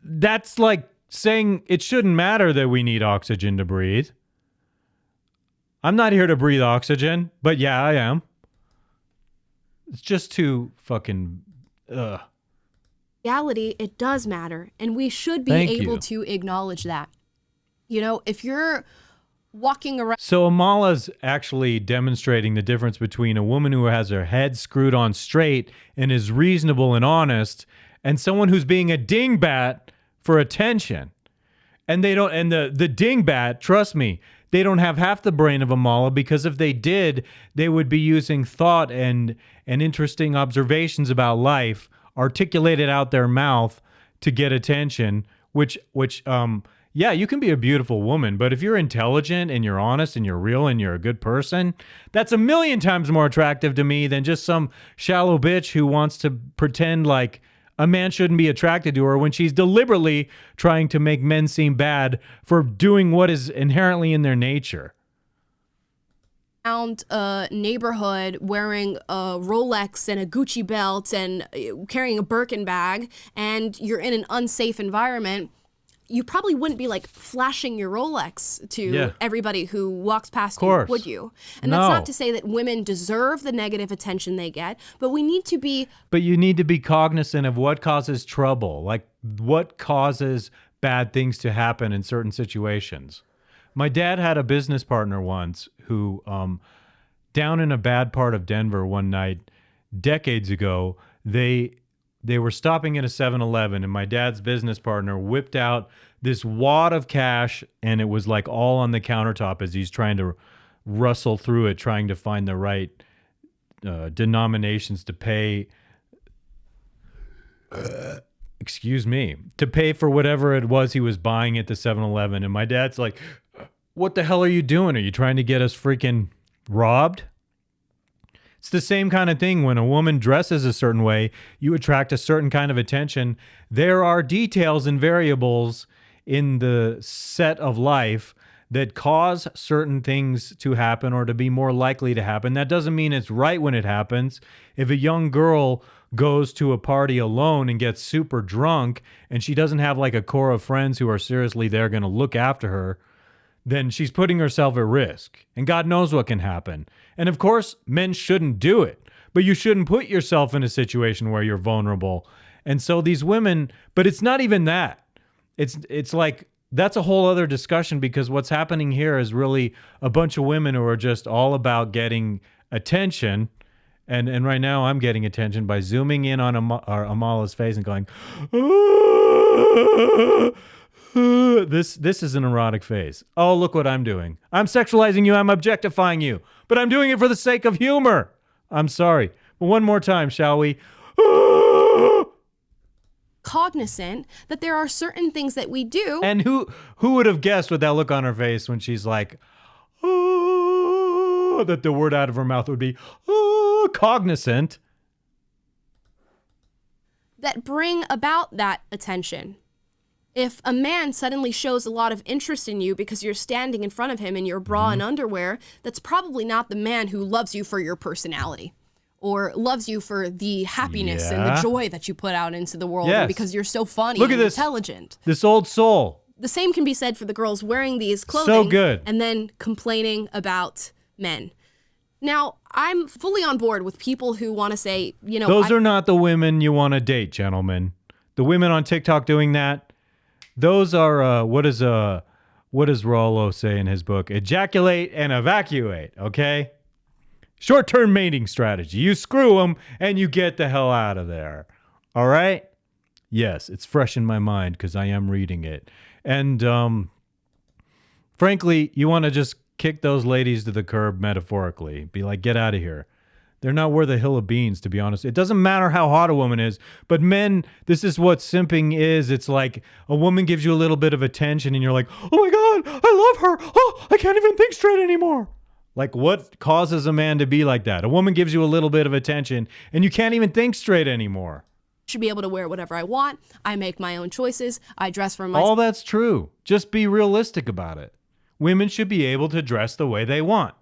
S1: That's like saying it shouldn't matter that we need oxygen to breathe. I'm not here to breathe oxygen, but yeah, I am. It's just too fucking
S3: reality, it does matter, and we should be
S1: Thank
S3: able
S1: you.
S3: to acknowledge that. You know, if you're walking around.
S1: So Amala's actually demonstrating the difference between a woman who has her head screwed on straight and is reasonable and honest, and someone who's being a dingbat for attention. And they don't, and the dingbat, trust me, they don't have half the brain of Amala, because if they did, they would be using thought and interesting observations about life articulated out their mouth to get attention, which yeah, you can be a beautiful woman, but if you're intelligent and you're honest and you're real and you're a good person, that's 1,000,000 times more attractive to me than just some shallow bitch who wants to pretend like a man shouldn't be attracted to her when she's deliberately trying to make men seem bad for doing what is inherently in their nature.
S3: Around a neighborhood wearing a Rolex and a Gucci belt and carrying a Birkin bag, and you're in an unsafe environment, you probably wouldn't be like flashing your Rolex to everybody who walks past you, would you? And that's not to say that women deserve the negative attention they get, but we need to be.
S1: But you need to be cognizant of what causes trouble, like what causes bad things to happen in certain situations. My dad had a business partner once who, down in a bad part of Denver one night, decades ago, they were stopping at a 7-Eleven, and my dad's business partner whipped out this wad of cash, and it was like all on the countertop as he's trying to rustle through it, trying to find the right denominations to pay. Excuse me, to pay for whatever it was he was buying at the 7-Eleven. And my dad's like, what the hell are you doing? Are you trying to get us freaking robbed? It's the same kind of thing. When a woman dresses a certain way, you attract a certain kind of attention. There are details and variables in the set of life that cause certain things to happen or to be more likely to happen. That doesn't mean it's right when it happens. If a young girl goes to a party alone and gets super drunk and she doesn't have like a core of friends who are seriously there going to look after her, then she's putting herself at risk. And God knows what can happen. And of course, men shouldn't do it. But you shouldn't put yourself in a situation where you're vulnerable. And so these women, but it's not even that. It's like, that's a whole other discussion, because what's happening here is really a bunch of women who are just all about getting attention. And right now I'm getting attention by zooming in on Amala's face and going, This is an erotic face. Oh, look what I'm doing. I'm sexualizing you. I'm objectifying you. But I'm doing it for the sake of humor. I'm sorry. But one more time, shall we?
S3: Cognizant that there are certain things that we do.
S1: And who would have guessed with that look on her face when she's like, that the word out of her mouth would be, cognizant.
S3: That bring about that attention. If a man suddenly shows a lot of interest in you because you're standing in front of him in your bra and underwear, that's probably not the man who loves you for your personality or loves you for the happiness and the joy that you put out into the world and because you're so funny and intelligent.
S1: This old soul.
S3: The same can be said for the girls wearing these clothing
S1: So good.
S3: and then complaining about men. Now, I'm fully on board with people who want to say, you know,
S1: those are not the women you want to date, gentlemen. The women on TikTok doing that, those are, what does Rollo say in his book? Ejaculate and evacuate, okay? Short-term mating strategy. You screw them and you get the hell out of there, all right? Yes, it's fresh in my mind because I am reading it. And frankly, you want to just kick those ladies to the curb metaphorically. Be like, get out of here. They're not worth a hill of beans, to be honest. It doesn't matter how hot a woman is, but men, this is what simping is. It's like a woman gives you a little bit of attention and you're like, oh my God, I love her. Oh, I can't even think straight anymore. Like, what causes a man to be like that? A woman gives you a little bit of attention and you can't even think straight anymore.
S3: Should be able to wear whatever I want. I make my own choices. I dress for myself.
S1: All that's true. Just be realistic about it. Women should be able to dress the way they want.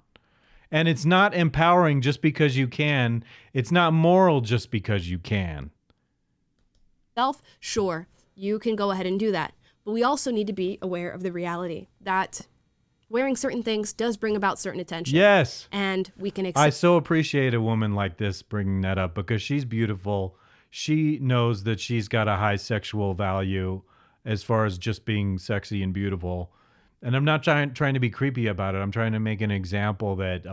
S1: And it's not empowering just because you can. It's not moral just because you can.
S3: Sure, you can go ahead and do that. But we also need to be aware of the reality that wearing certain things does bring about certain attention.
S1: Yes.
S3: And we can
S1: I so appreciate a woman like this bringing that up because she's beautiful. She knows that she's got a high sexual value as far as just being sexy and beautiful. And I'm not trying to be creepy about it. I'm trying to make an example that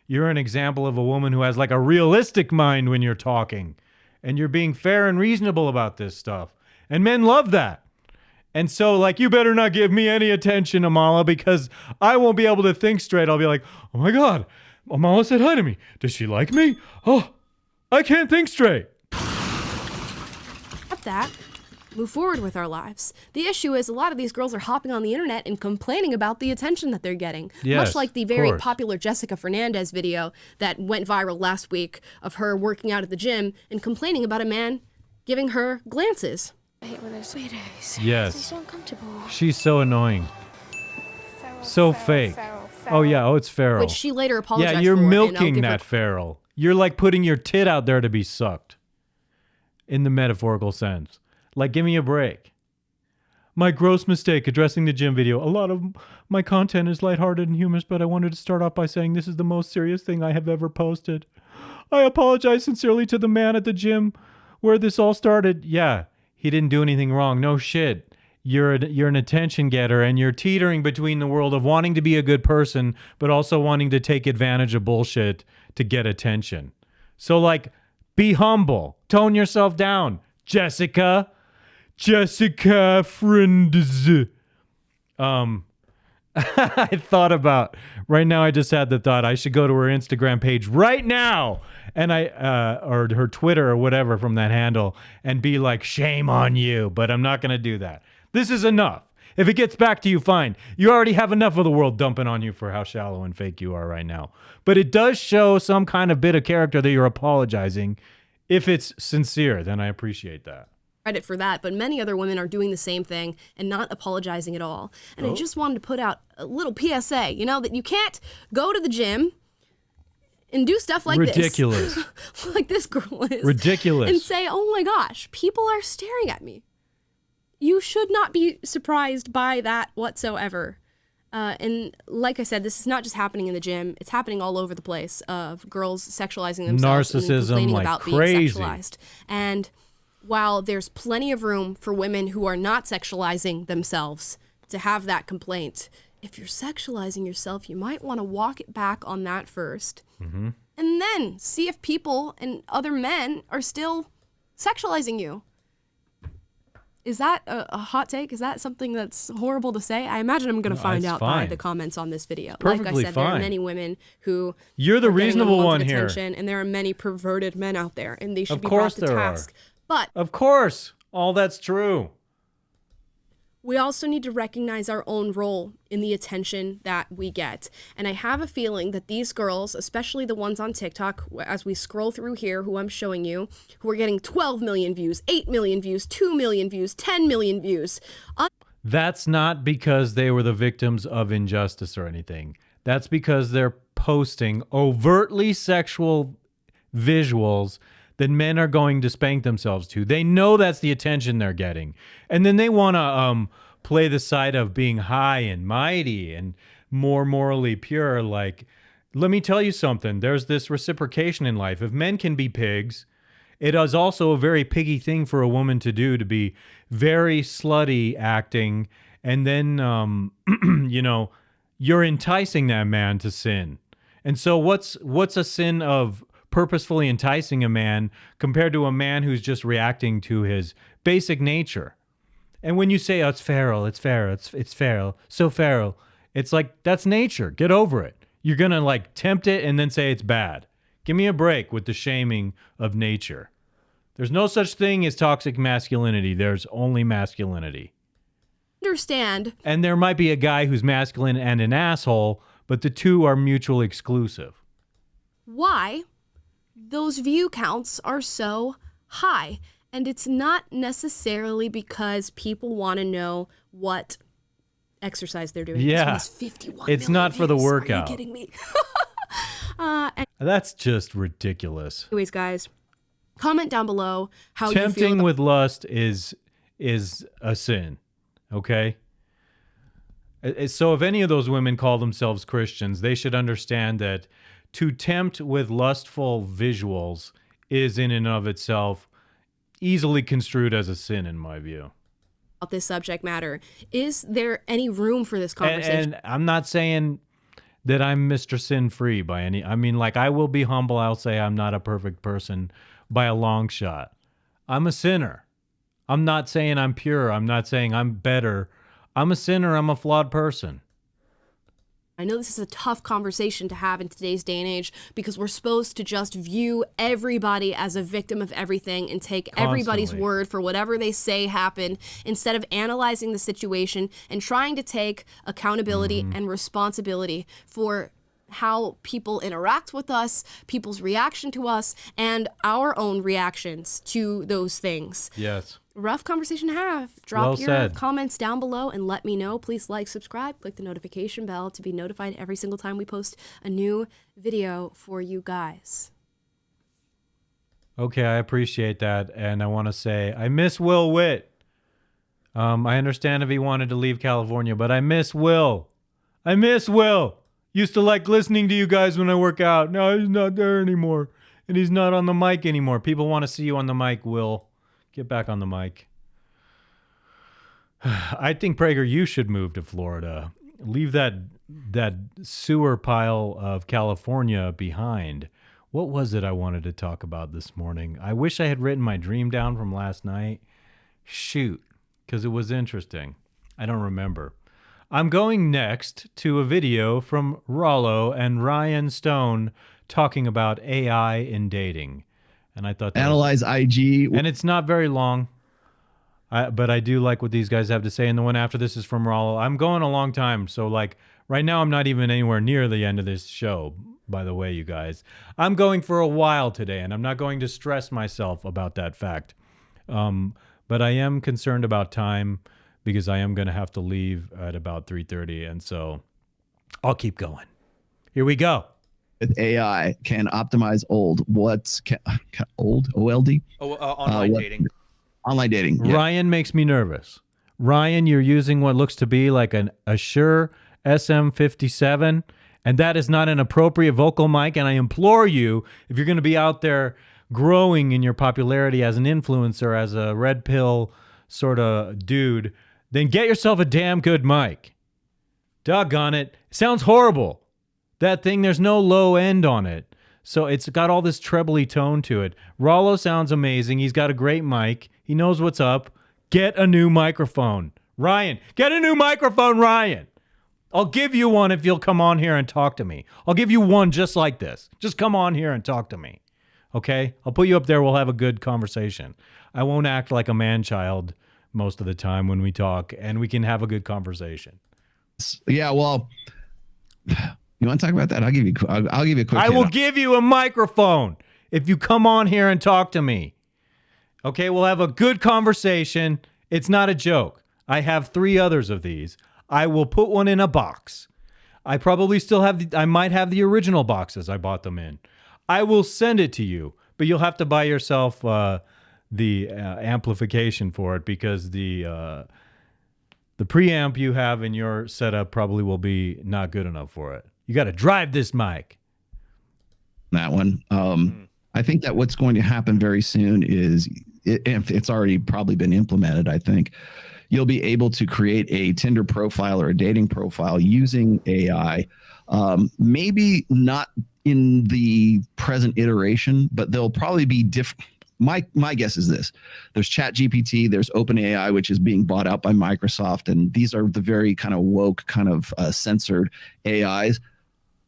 S1: you're an example of a woman who has like a realistic mind when you're talking. And you're being fair and reasonable about this stuff. And men love that. And so, like, you better not give me any attention, Amala, because I won't be able to think straight. I'll be like, oh my God, Amala said hi to me. Does she like me? Oh, I can't think straight.
S3: that, move forward with our lives. The issue is a lot of these girls are hopping on the internet and complaining about the attention that they're getting.
S1: Yes,
S3: much like the very popular Jessica Fernandez video that went viral last week of her working out at the gym and complaining about a man giving her glances.
S4: I hate when there's weirdos.
S1: Yes.
S4: It's so uncomfortable.
S1: She's so annoying.
S4: Feral,
S1: So
S4: feral,
S1: fake.
S4: feral,
S1: Oh, yeah. Oh, it's feral.
S3: Which she later apologized for.
S1: Yeah, you're
S3: and I'll
S1: milking
S3: give
S1: that
S3: her-
S1: feral. You're like putting your tit out there to be sucked. In the metaphorical sense. Like, give me a break. My gross mistake addressing the gym video. A lot of my content is lighthearted and humorous, but I wanted to start off by saying this is the most serious thing I have ever posted. I apologize sincerely to the man at the gym where this all started. Yeah, he didn't do anything wrong. No shit. You're an attention getter, and you're teetering between the world of wanting to be a good person, but also wanting to take advantage of bullshit to get attention. So, like, be humble. Tone yourself down, Jessica. Jessica friends. I thought about right now. I just had the thought I should go to her Instagram page right now, and or her Twitter or whatever from that handle, and be like, "Shame on you." But I'm not gonna do that. This is enough. If it gets back to you, fine. You already have enough of the world dumping on you for how shallow and fake you are right now. But it does show some kind of bit of character that you're apologizing. If it's sincere, then I appreciate that.
S3: Credit for that, but many other women are doing the same thing and not apologizing at all. And I just wanted to put out a little PSA, that you can't go to the gym and do stuff like
S1: Ridiculous.
S3: this. Like this girl is.
S1: Ridiculous.
S3: And say, oh my gosh, people are staring at me. You should not be surprised by that whatsoever. And like I said, this is not just happening in the gym. It's happening all over the place of girls sexualizing themselves and
S1: Narcissism
S3: complaining
S1: like
S3: about
S1: crazy.
S3: being sexualized. And while there's plenty of room for women who are not sexualizing themselves to have that complaint, if you're sexualizing yourself, you might want to walk it back on that first.
S1: Mm-hmm.
S3: And then see if people and other men are still sexualizing you. Is that a hot take? Is that something that's horrible to say? I imagine I'm going to find out by the comments on this video. Like I said, there are many women who
S1: You're the
S3: are getting
S1: reasonable one
S3: unwanted
S1: here.
S3: attention, and there are many perverted men out there, and they should
S1: Of
S3: be brought
S1: course
S3: to
S1: there
S3: task. But
S1: Of course. All that's true.
S3: we also need to recognize our own role in the attention that we get. And I have a feeling that these girls, especially the ones on TikTok, as we scroll through here, who I'm showing you, who are getting 12 million views, 8 million views, 2 million views, 10 million views.
S1: That's not because they were the victims of injustice or anything. That's because they're posting overtly sexual visuals that men are going to spank themselves to. They know that's the attention they're getting. And then they want to play the side of being high and mighty and more morally pure. Like, let me tell you something. There's this reciprocation in life. If men can be pigs, it is also a very piggy thing for a woman to do, to be very slutty acting. And then, you're enticing that man to sin. And so what's a sin of purposefully enticing a man compared to a man who's just reacting to his basic nature? And when you say, oh, it's feral, it's feral, so feral, it's like, that's nature. Get over it. You're going to like tempt it and then say it's bad. Give me a break with the shaming of nature. There's no such thing as toxic masculinity. There's only masculinity.
S3: Understand.
S1: And there might be a guy who's masculine and an asshole, but the two are mutually exclusive.
S3: Why those view counts are so high. And it's not necessarily because people want to know what exercise they're doing.
S1: Yeah.
S3: This one is 51
S1: It's
S3: million
S1: not for the
S3: views.
S1: workout.
S3: Are you kidding me?
S1: That's just ridiculous.
S3: Anyways, guys, comment down below how you feel
S1: Tempting
S3: about
S1: with lust is a sin, okay? So if any of those women call themselves Christians, they should understand that to tempt with lustful visuals is in and of itself easily construed as a sin, in my view.
S3: this subject matter. Is there any room for this conversation?
S1: And I'm not saying that I'm Mr. Sin-free by any... I mean, like, I will be humble. I'll say I'm not a perfect person by a long shot. I'm a sinner. I'm not saying I'm pure. I'm not saying I'm better. I'm a sinner. I'm a flawed person.
S3: I know this is a tough conversation to have in today's day and age because we're supposed to just view everybody as a victim of everything and take everybody's word for whatever they say happened instead of analyzing the situation and trying to take accountability and responsibility for how people interact with us, people's reaction to us, and our own reactions to those things.
S1: Yes.
S3: Rough conversation to have. Drop your comments down below and let me know. Please like, subscribe, click the notification bell to be notified every single time we post a new video for you guys.
S1: Okay, I appreciate that. And I want to say, I miss Will Witt. I understand if he wanted to leave California, but I miss Will. I miss Will. Used to like listening to you guys when I work out. No, he's not there anymore. And he's not on the mic anymore. People want to see you on the mic, Will. Get back on the mic. I think PragerU should move to Florida. Leave that sewer pile of California behind. What was it I wanted to talk about this morning? I wish I had written my dream down from last night. Shoot, because it was interesting. I don't remember. I'm going next to a video from Rollo and Rian Stone talking about AI in dating. And I thought
S5: analyze IG,
S1: and it's not very long, but I do like what these guys have to say. And the one after this is from Rollo. I'm going a long time, so like right now I'm not even anywhere near the end of this show. By the way, you guys, I'm going for a while today, and I'm not going to stress myself about that fact. But I am concerned about time because I am going to have to leave at about 3:30, and so I'll keep going. Here we go.
S5: With AI can optimize old. What's old? OLD?
S6: Online dating.
S5: Online dating. Yeah.
S1: Ryan makes me nervous. Ryan, you're using what looks to be like a Shure SM57, and that is not an appropriate vocal mic. And I implore you, if you're going to be out there growing in your popularity as an influencer, as a red pill sort of dude, then get yourself a damn good mic. Doggone it. It sounds horrible. That thing, there's no low end on it. So it's got all this trebly tone to it. Rollo sounds amazing. He's got a great mic. He knows what's up. Get a new microphone. Ryan, get a new microphone, Ryan. I'll give you one if you'll come on here and talk to me. I'll give you one just like this. Just come on here and talk to me. Okay? I'll put you up there. We'll have a good conversation. I won't act like a man-child most of the time when we talk, and we can have a good conversation.
S5: Yeah, well... You want to talk about that? I'll give you a quick.
S1: I will give you a microphone if you come on here and talk to me. Okay, we'll have a good conversation. It's not a joke. I have 3 others of these. I will put one in a box. I probably still have I might have the original boxes I bought them in. I will send it to you, but you'll have to buy yourself the amplification for it because the preamp you have in your setup probably will be not good enough for it. You got to drive this mic.
S5: That one. I think that what's going to happen very soon is, if it's already probably been implemented, I think you'll be able to create a Tinder profile or a dating profile using AI. Maybe not in the present iteration, but there'll probably be different. My guess is this. There's ChatGPT, there's OpenAI, which is being bought out by Microsoft, and these are the very kind of woke, kind of censored AIs.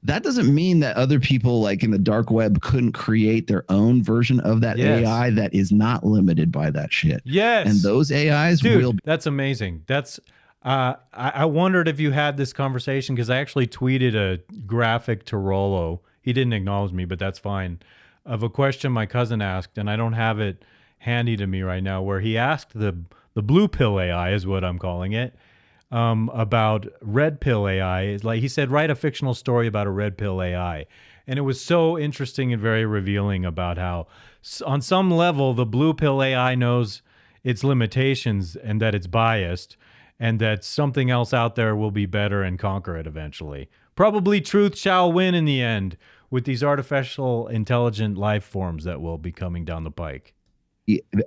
S5: that doesn't mean that other people like in the dark web couldn't create their own version of that AI that is not limited by that shit.
S1: Yes.
S5: And those AIs
S1: Dude,
S5: will.
S1: That's amazing. That's I wondered if you had this conversation because I actually tweeted a graphic to Rollo. He didn't acknowledge me, but that's fine. Of a question my cousin asked, and I don't have it handy to me right now, where he asked the blue pill AI is what I'm calling it, about red pill AI. It's like he said, write a fictional story about a red pill AI. And it was so interesting and very revealing about how on some level, the blue pill AI knows its limitations and that it's biased and that something else out there will be better and conquer it eventually. Probably truth shall win in the end with these artificial intelligent life forms that will be coming down the pike.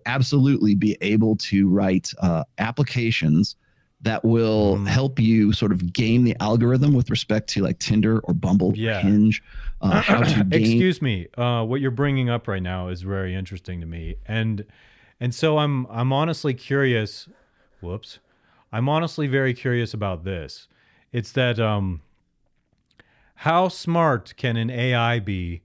S5: Absolutely be able to write applications that will help you sort of game the algorithm with respect to like Tinder or Bumble or Hinge. How to game.
S1: Excuse me. What you're bringing up right now is very interesting to me, and so I'm honestly curious. Whoops. I'm honestly very curious about this. It's that how smart can an AI be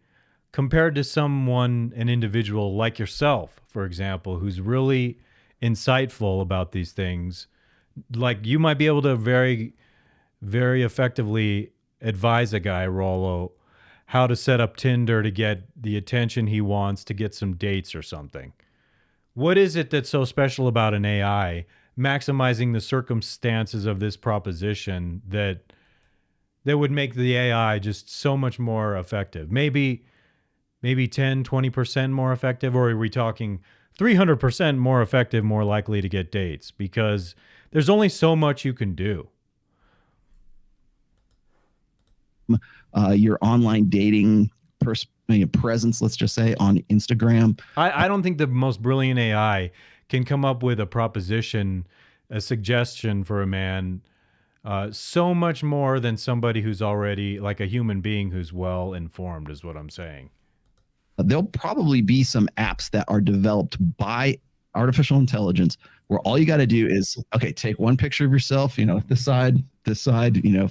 S1: compared to someone, an individual like yourself, for example, who's really insightful about these things? Like you might be able to very, very effectively advise a guy, Rollo, how to set up Tinder to get the attention he wants, to get some dates or something. What is it that's so special about an AI maximizing the circumstances of this proposition that would make the AI just so much more effective? Maybe 10, 20% more effective, or are we talking 300% more effective, more likely to get dates? Because there's only so much you can do.
S5: Your online dating presence, let's just say, on Instagram.
S1: I don't think the most brilliant AI can come up with a proposition, a suggestion for a man so much more than somebody who's already like a human being who's well informed, is what I'm saying.
S5: There'll probably be some apps that are developed by artificial intelligence where all you got to do is, okay, take one picture of yourself, this side,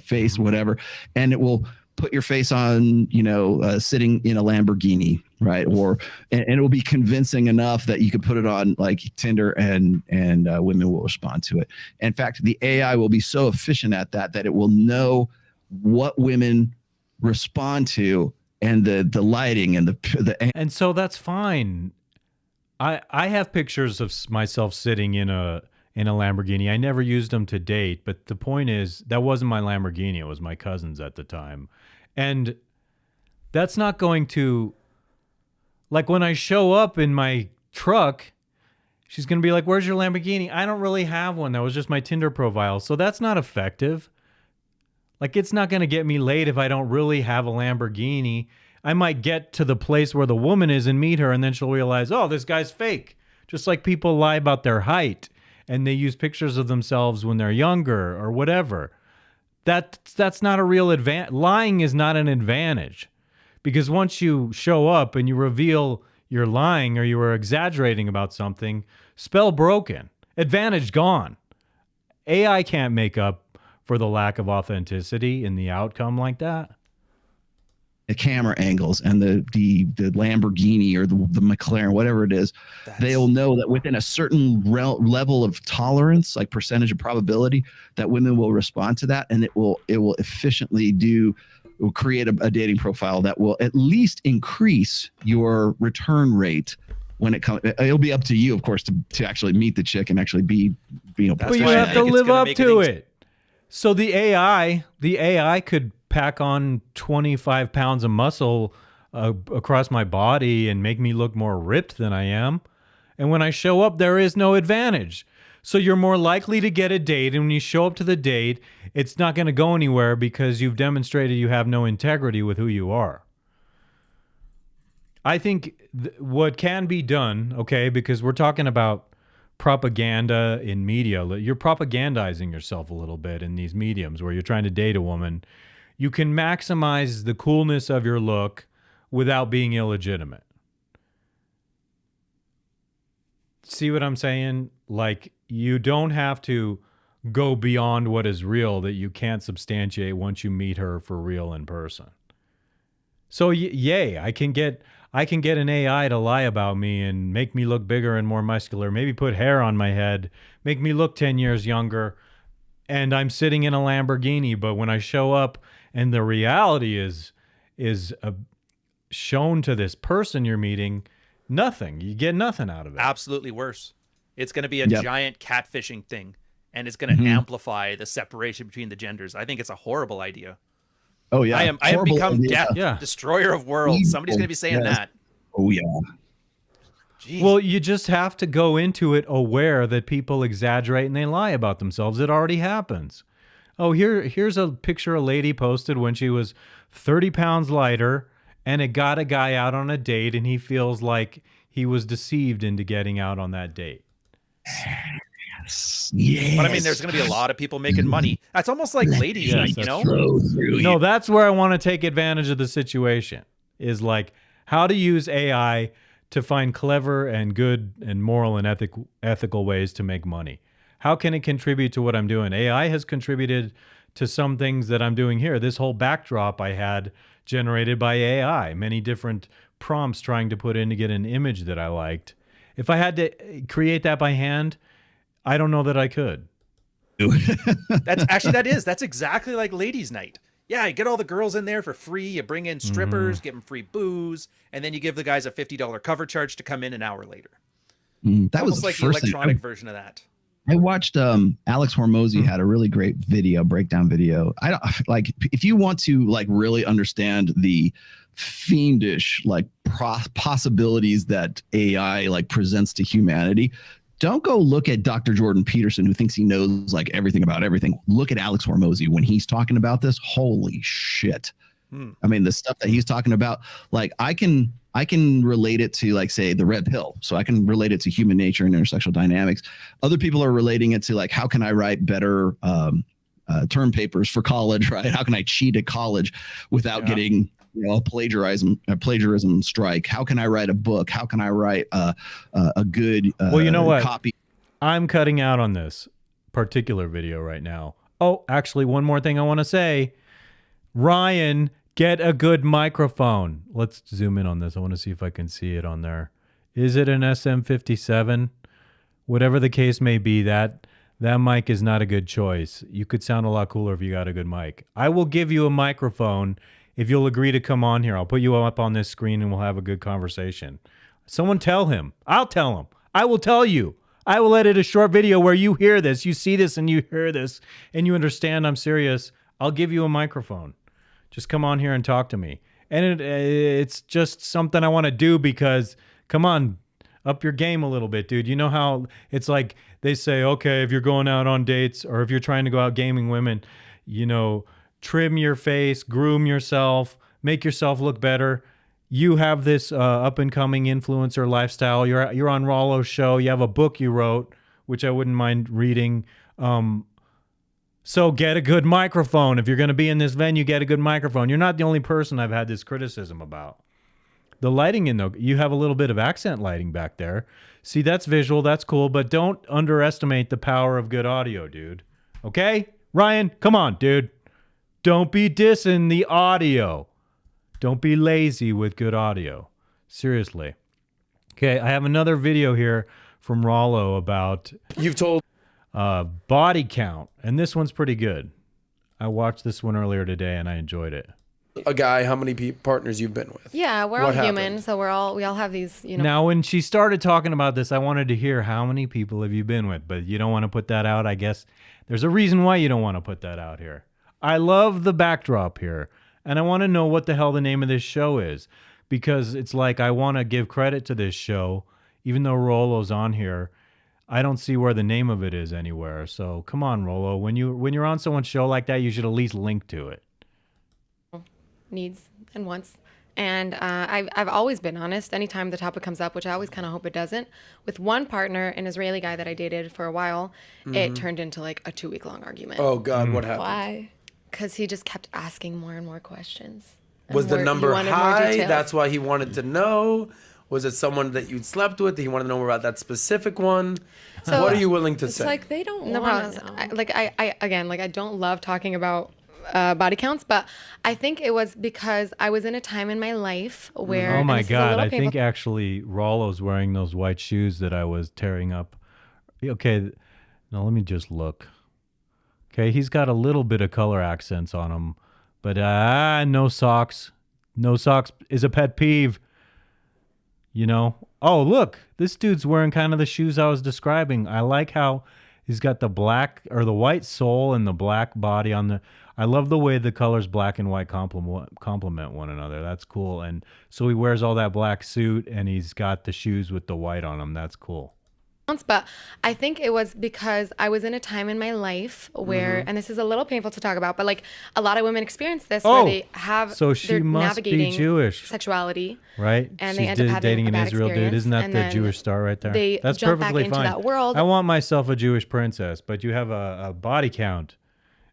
S5: face, whatever, and it will put your face on, sitting in a Lamborghini, right? And it will be convincing enough that you could put it on like Tinder and women will respond to it. In fact, the AI will be so efficient at that it will know what women respond to and the lighting and
S1: and so that's fine. I have pictures of myself sitting in a Lamborghini. I never used them to date, but the point is that wasn't my Lamborghini. It was my cousin's at the time. And that's not going to, like when I show up in my truck, she's going to be like, where's your Lamborghini? I don't really have one. That was just my Tinder profile. So that's not effective. Like it's not going to get me laid if I don't really have a Lamborghini. I might get to the place where the woman is and meet her, and then she'll realize, oh, this guy's fake. Just like people lie about their height and they use pictures of themselves when they're younger or whatever. That's not a real advantage. Lying is not an advantage, because once you show up and you reveal you're lying or you were exaggerating about something, spell broken, advantage gone. AI can't make up for the lack of authenticity in the outcome like that.
S5: The camera angles and the Lamborghini or the McLaren, whatever it is, they'll know that within a certain level of tolerance, like percentage of probability, that women will respond to that, and it will efficiently create a dating profile that will at least increase your return rate when it comes. It'll be up to you, of course, to actually meet the chick and actually be
S1: but you have to live up to it. So the AI could pack on 25 pounds of muscle across my body and make me look more ripped than I am. And when I show up, there is no advantage. So you're more likely to get a date. And when you show up to the date, it's not going to go anywhere because you've demonstrated you have no integrity with who you are. I think what can be done, okay, because we're talking about propaganda in media. You're propagandizing yourself a little bit in these mediums where you're trying to date a woman. You can maximize the coolness of your look without being illegitimate. See what I'm saying? Like, you don't have to go beyond what is real that you can't substantiate once you meet her for real in person. So yay, I can get an AI to lie about me and make me look bigger and more muscular, maybe put hair on my head, make me look 10 years younger, and I'm sitting in a Lamborghini, but when I show up and the reality is shown to this person you're meeting, nothing. You get nothing out of it.
S6: Absolutely worse. It's going to be a giant catfishing thing, and it's going to amplify the separation between the genders. I think it's a horrible idea.
S5: Oh yeah,
S6: I am become
S5: idea.
S6: death, destroyer of worlds. Somebody's going to be saying that.
S5: Oh yeah.
S6: Jeez.
S1: Well, you just have to go into it aware that people exaggerate and they lie about themselves. It already happens. Oh, here's a picture a lady posted when she was 30 pounds lighter, and it got a guy out on a date, and he feels like he was deceived into getting out on that date.
S5: Yes.
S6: But I mean, there's going to be a lot of people making money. That's almost like ladies' night, you know?
S1: No, that's where I want to take advantage of the situation, is like how to use AI to find clever and good and moral and ethical ways to make money. How can it contribute to what I'm doing? AI has contributed to some things that I'm doing here. This whole backdrop I had generated by AI, many different prompts trying to put in to get an image that I liked. If I had to create that by hand, I don't know that I could.
S6: That's exactly like ladies' night. Yeah, you get all the girls in there for free. You bring in strippers, give them free booze, and then you give the guys a $50 cover charge to come in an hour later.
S5: That
S6: Almost
S5: was
S6: like the electronic version of that.
S5: I watched Alex Hormozy had a really great breakdown video. I don't like, if you want to like really understand the fiendish like possibilities that AI like presents to humanity, don't go look at Dr. Jordan Peterson, who thinks he knows like everything about everything. Look at Alex Hormozy when he's talking about this. Holy shit. I mean, the stuff that he's talking about, like I can relate it to like, say, the red pill. So I can relate it to human nature and intersexual dynamics. Other people are relating it to like, how can I write better term papers for college, right? How can I cheat at college without getting a plagiarism strike? How can I write a book? How can I write a good
S1: well, you know what?
S5: Copy?
S1: I'm cutting out on this particular video right now. Oh, actually, one more thing I want to say. Ryan, get a good microphone. Let's zoom in on this. I want to see if I can see it on there. Is it an SM57? Whatever the case may be, that mic is not a good choice. You could sound a lot cooler if you got a good mic. I will give you a microphone if you'll agree to come on here. I'll put you up on this screen and we'll have a good conversation. Someone tell him. I'll tell him. I will tell you. I will edit a short video where you hear this, you see this, and you hear this, and you understand I'm serious. I'll give you a microphone. Just come on here and talk to me. And it's just something I want to do because, come on, up your game a little bit, dude. You know how it's like they say, okay, if you're going out on dates or if you're trying to go out gaming women, you know, trim your face, groom yourself, make yourself look better. You have this up-and-coming influencer lifestyle. You're on Rollo's show. You have a book you wrote, which I wouldn't mind reading. So get a good microphone. If you're going to be in this venue, get a good microphone. You're not the only person I've had this criticism about. The lighting you have a little bit of accent lighting back there. See, that's visual. That's cool. But don't underestimate the power of good audio, dude. Okay? Ryan, come on, dude. Don't be dissing the audio. Don't be lazy with good audio. Seriously. Okay, I have another video here from Rollo about...
S7: You've told...
S1: body count, and this one's pretty good. I watched this one earlier today and I enjoyed it.
S7: A guy, how many partners you've been with?
S8: Yeah, we're all human, so we all have these, you know.
S1: Now, when she started talking about this, I wanted to hear how many people have you been with, but you don't want to put that out. I guess there's a reason why you don't want to put that out here. I love the backdrop here, and I want to know what the hell the name of this show is, because it's like I want to give credit to this show, even though Rollo's on here. I don't see where the name of it is anywhere. So come on, Rollo. When you're on someone's show like that, you should at least link to it.
S8: Needs and wants. And I've always been honest. Anytime the topic comes up, which I always kind of hope it doesn't, with one partner, an Israeli guy that I dated for a while, it turned into like a 2-week-long argument.
S7: Oh, God, what happened?
S8: Why? Because he just kept asking more and more questions.
S7: Was the number high? That's why he wanted to know? Was it someone that you'd slept with? Did he want to know more about that specific one? So what are you willing to say?
S9: It's like they don't
S8: No
S9: want
S8: problem. I don't love talking about body counts, but I think it was because I was in a time in my life where.
S1: Oh
S8: and
S1: my
S8: this is a
S1: God!
S8: little
S1: I
S8: painful-
S1: think actually Rollo's wearing those white shoes that I was tearing up. Okay, now let me just look. Okay, he's got a little bit of color accents on him, but no socks. No socks is a pet peeve. You know? Oh, look, this dude's wearing kind of the shoes I was describing. I like how he's got the black or the white sole and the black body on the. I love the way the colors black and white complement one another. That's cool. And so he wears all that black suit and he's got the shoes with the white on them. That's cool.
S8: But I think it was because I was in a time in my life where, and this is a little painful to talk about, but like a lot of women experience this where they have,
S1: so she
S8: they're
S1: must
S8: navigating
S1: be Jewish,
S8: sexuality,
S1: right?
S8: And
S1: She's
S8: they end up having
S1: dating
S8: a
S1: an
S8: bad
S1: Israel dude.
S8: experience,
S1: Isn't that
S8: and
S1: the
S8: then
S1: Jewish star right there?
S8: they
S1: That's
S8: jump back
S1: perfectly
S8: into
S1: fine.
S8: that world.
S1: I want myself a Jewish princess, but you have a body count,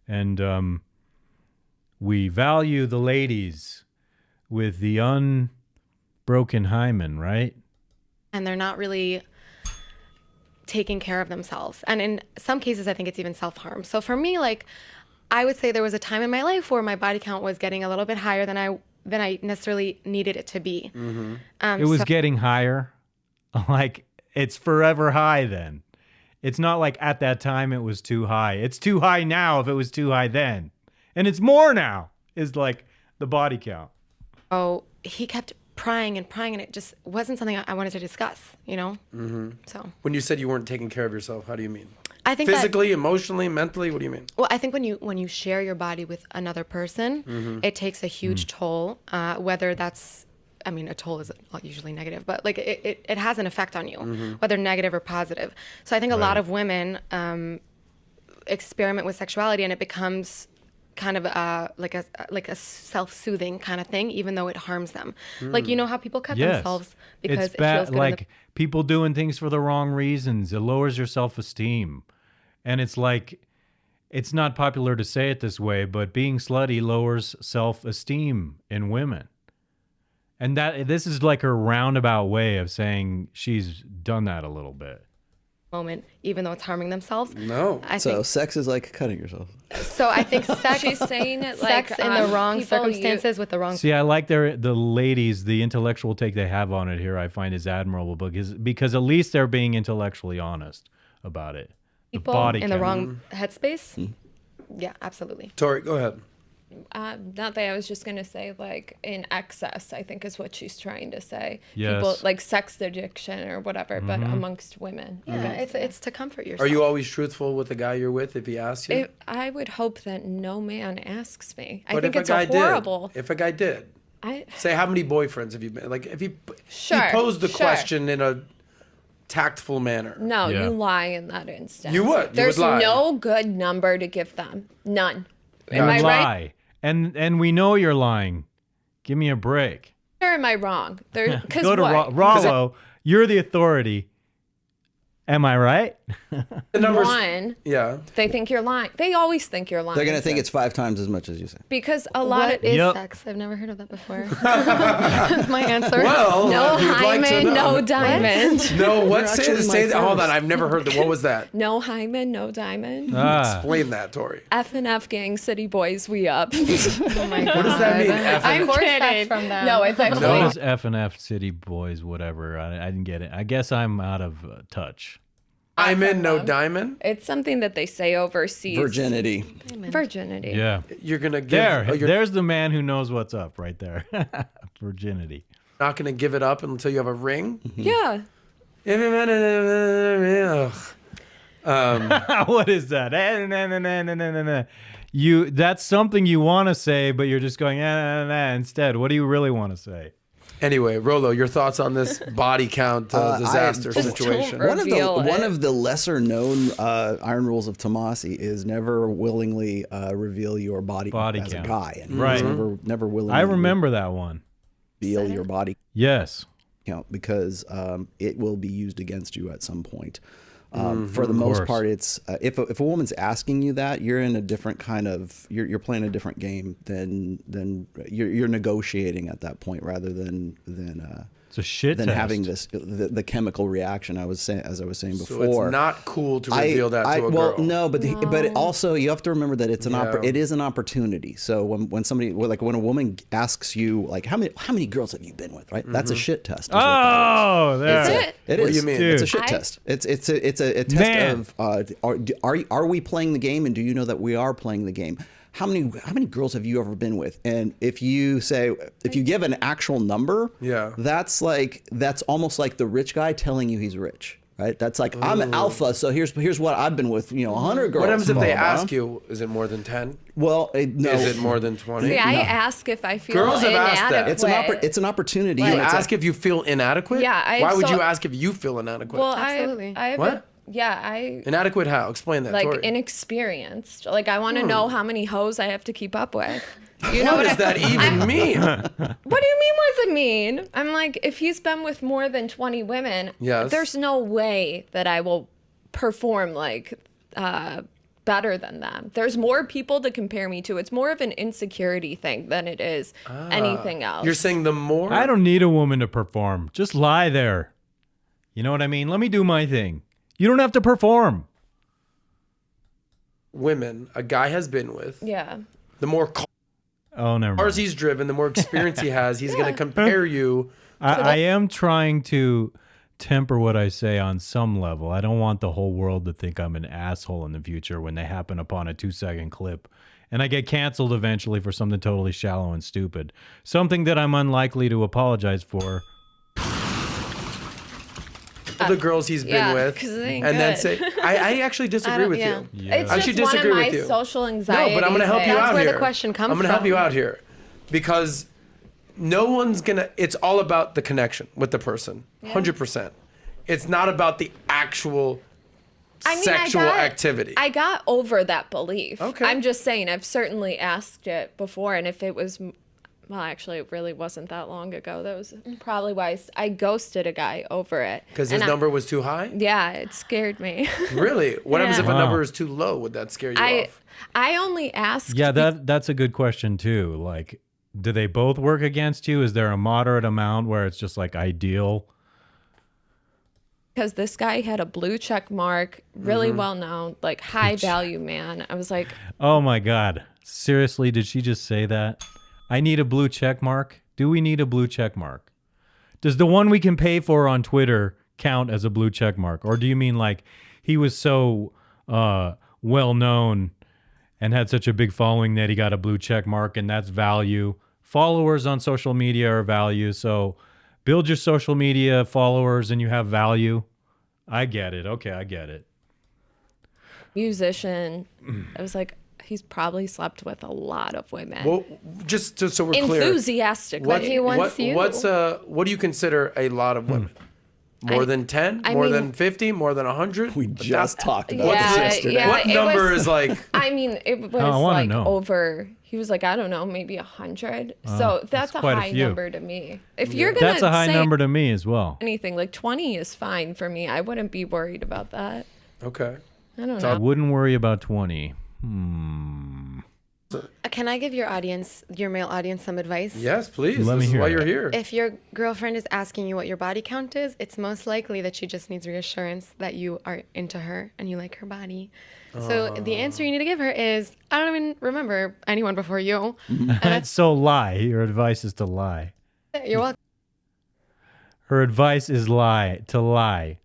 S1: and we value the ladies with the unbroken hymen, right?
S8: And they're not really taking care of themselves. And in some cases, I think it's even self-harm. So for me, like, I would say there was a time in my life where my body count was getting a little bit higher than I necessarily needed it to be.
S1: It was getting higher. Like, it's forever high then. It's not like at that time it was too high. It's too high now if it was too high then. And it's more now, is like the body count.
S8: Oh, he kept prying, and it just wasn't something I wanted to discuss, you know? So
S7: When you said you weren't taking care of yourself, how do you mean?
S8: I think
S7: Physically, emotionally, mentally, what do you mean?
S8: Well, I think when you share your body with another person, it takes a huge toll. Whether that's, I mean, a toll is usually negative, but like it has an effect on you, whether negative or positive. So I think a lot of women experiment with sexuality, and it becomes kind of like a self-soothing kind of thing, even though it harms them. Like, you know how people cut themselves because
S1: it's
S8: it feels good.
S1: Like people doing things for the wrong reasons. It lowers your self-esteem. And it's like, it's not popular to say it this way, but being slutty lowers self-esteem in women. And this is like a roundabout way of saying she's done that a little bit.
S8: Moment, even though it's harming themselves.
S7: No.
S9: So sex is like cutting yourself.
S8: So I think sex.
S10: She's saying it like
S8: sex in the wrong
S10: people
S8: circumstances with the wrong.
S1: See, I like the ladies, the intellectual take they have on it here. I find is admirable because at least they're being intellectually honest about it.
S8: People
S1: body
S8: in the
S1: count.
S8: wrong headspace. Yeah, absolutely.
S7: Tori, go ahead.
S10: Not that I was just gonna say like in excess, I think is what she's trying to say.
S1: Yes.
S10: People like sex addiction or whatever, but amongst women.
S8: Yeah, it's to comfort yourself.
S7: Are you always truthful with the guy you're with if he asks you?
S10: I would hope that no man asks me. I
S7: But
S10: think
S7: if
S10: it's
S7: a guy
S10: horrible.
S7: did, if a guy did, say how many boyfriends have you been? Like if he posed the question in a tactful manner.
S10: No,
S1: Yeah.
S10: you lie in that instance.
S7: You would.
S10: There's
S7: you would lie.
S10: no good number to give them. None.
S1: You
S10: Am I
S1: lie.
S10: right?
S1: And we know you're lying. Give me a break.
S10: Or am I wrong? Because
S1: Go to Rollo. You're the authority. Am I right?
S7: The numbers.
S10: One,
S7: Yeah.
S10: they think you're lying. They always think you're lying.
S9: They're gonna think it's 5 times as much as you say.
S10: because a lot
S8: What
S10: of
S8: is
S1: Yep.
S8: sex? I've never heard of that before. That's my answer.
S7: Well,
S10: no
S7: if you'd like to
S10: hymen,
S7: know.
S10: no diamond.
S7: No, what? Say
S9: actually my
S7: hold on.
S9: first.
S7: I've never heard that. What was that?
S10: No hymen, no diamond.
S1: Ah,
S7: Explain that, Tori.
S10: F and F gang, city boys, we up.
S8: Oh my God.
S7: What does that mean? F
S10: I'm
S8: Of course
S10: kidding.
S8: that's from them.
S10: No, it's actually
S1: what is F and F City Boys, whatever? I didn't get it. I guess I'm out of touch.
S7: I'm in no diamond.
S10: it's something that they say overseas.
S9: Virginity.
S10: Virginity.
S1: Yeah.
S7: You're gonna give. You're
S1: There's the man who knows what's up right there. Virginity.
S7: not gonna give it up until you have a ring.
S10: Yeah.
S1: What is that? That's something you want to say, but you're just going instead. What do you really want to say?
S7: Anyway, Rollo, your thoughts on this body count disaster situation?
S10: don't-
S9: One
S10: Reveal
S9: of
S10: it.
S9: the lesser known iron rules of Tomassi is never willingly reveal your body as
S1: count.
S9: a guy, and
S1: Right.
S9: never willingly
S1: I remember that one.
S9: reveal your body
S1: Yes.
S9: count because it will be used against you at some point. For the most
S1: course.
S9: part, it's if a woman's asking you that, you're in a different kind of you're playing a different game than you're negotiating at that point rather than
S1: It's a shit
S9: than
S1: test.
S9: having the chemical reaction. As I was saying
S7: So
S9: before,
S7: it's not cool to reveal that to a
S9: well,
S7: girl.
S9: no, but also you have to remember that it's it is an opportunity. So when somebody when a woman asks you like how many girls have you been with, right? That's a shit test.
S1: Oh,
S9: it is.
S7: What do you mean?
S9: It's a shit test. It's a test of are we playing the game, and do you know that we are playing the game? How many girls have you ever been with? And if you give an actual number, that's almost like the rich guy telling you he's rich, right? That's like, I'm alpha, so here's what I've been with, 100 girls.
S7: What happens if they ask you, is it more than 10?
S9: Well, no.
S7: Is it more than 20?
S10: See, I ask if I feel
S7: Girls have
S10: inadequate.
S7: asked that.
S9: It's an opportunity.
S7: You ask if you feel inadequate?
S10: Yeah.
S7: Why would you ask if you feel inadequate?
S10: Well,
S8: Absolutely.
S7: What?
S10: Inadequate
S7: how? Explain that,
S10: like
S7: Tori.
S10: inexperienced. Like I want to know how many hoes I have to keep up with. You know
S7: what does that even mean?
S10: What do you mean? What does it mean? I'm like, if he's been with more than 20 women, there's no way that I will perform like better than them. There's more people to compare me to. It's more of an insecurity thing than it is anything else.
S7: You're saying the more?
S1: I don't need a woman to perform. Just lie there. You know what I mean? Let me do my thing. You don't have to perform.
S7: Women a guy has been with.
S10: Yeah.
S7: The more
S1: never
S7: cars
S1: mind.
S7: he's driven, the more experience he has, he's going to compare you.
S1: I am trying to temper what I say on some level. I don't want the whole world to think I'm an asshole in the future when they happen upon a 2-second clip. And I get canceled eventually for something totally shallow and stupid. Something that I'm unlikely to apologize for.
S7: The girls he's been with, and then say, I actually disagree with you.
S10: It's
S7: I
S10: just
S7: actually disagree
S10: one of
S7: with
S10: my
S7: you.
S10: social anxiety.
S7: No, but I'm going to help you out
S8: That's where
S7: here.
S8: the question comes
S7: I'm going to help
S8: from.
S7: you out here, because no one's gonna. It's all about the connection with the person, 100%. It's not about the actual sexual activity.
S10: I got over that belief.
S7: Okay.
S10: I'm just saying, I've certainly asked it before, and if it was, well, actually, it really wasn't that long ago. That was probably why I ghosted a guy over it.
S7: Because his number was too high?
S10: Yeah, it scared me.
S7: Really? What happens if a number is too low? Would that scare you off?
S10: I only asked.
S1: Yeah, that's a good question too. Like, do they both work against you? Is there a moderate amount where it's just like ideal?
S10: Because this guy had a blue check mark, really well known, like high value man. I was like,
S1: oh my God. Seriously, did she just say that? I need a blue check mark. Do we need a blue check mark? Does the one we can pay for on Twitter count as a blue check mark? Or do you mean like he was so well known and had such a big following that he got a blue check mark and that's value? Followers on social media are value. So build your social media followers and you have value. I get it. Okay, I get it.
S10: musician. I was like, he's probably slept with a lot of women.
S7: Well, just so we're clear.
S10: Enthusiastically.
S7: What do you consider a lot of women? More than 10? More than 50? More than 100?
S9: We just talked about this yesterday.
S10: Yeah,
S7: what number is like...
S10: I mean, it was like over... He was like, I don't know, maybe 100. So that's a high number to me. If you're gonna
S1: that's a high number to me as well.
S10: Anything like 20 is fine for me. I wouldn't be worried about that.
S7: Okay.
S10: I don't
S1: So
S10: know.
S1: I wouldn't worry about 20.
S8: Can I give your male audience, some advice?
S7: Yes, please.
S1: Let me
S7: This is
S1: hear
S7: why
S1: it.
S7: you're here.
S8: If your girlfriend is asking you what your body count is, it's most likely that she just needs reassurance that you are into her and you like her body. So the answer you need to give her is, I don't even remember anyone before you.
S1: That's so lie. Your advice is to lie.
S8: You're welcome.
S1: Her advice is to lie.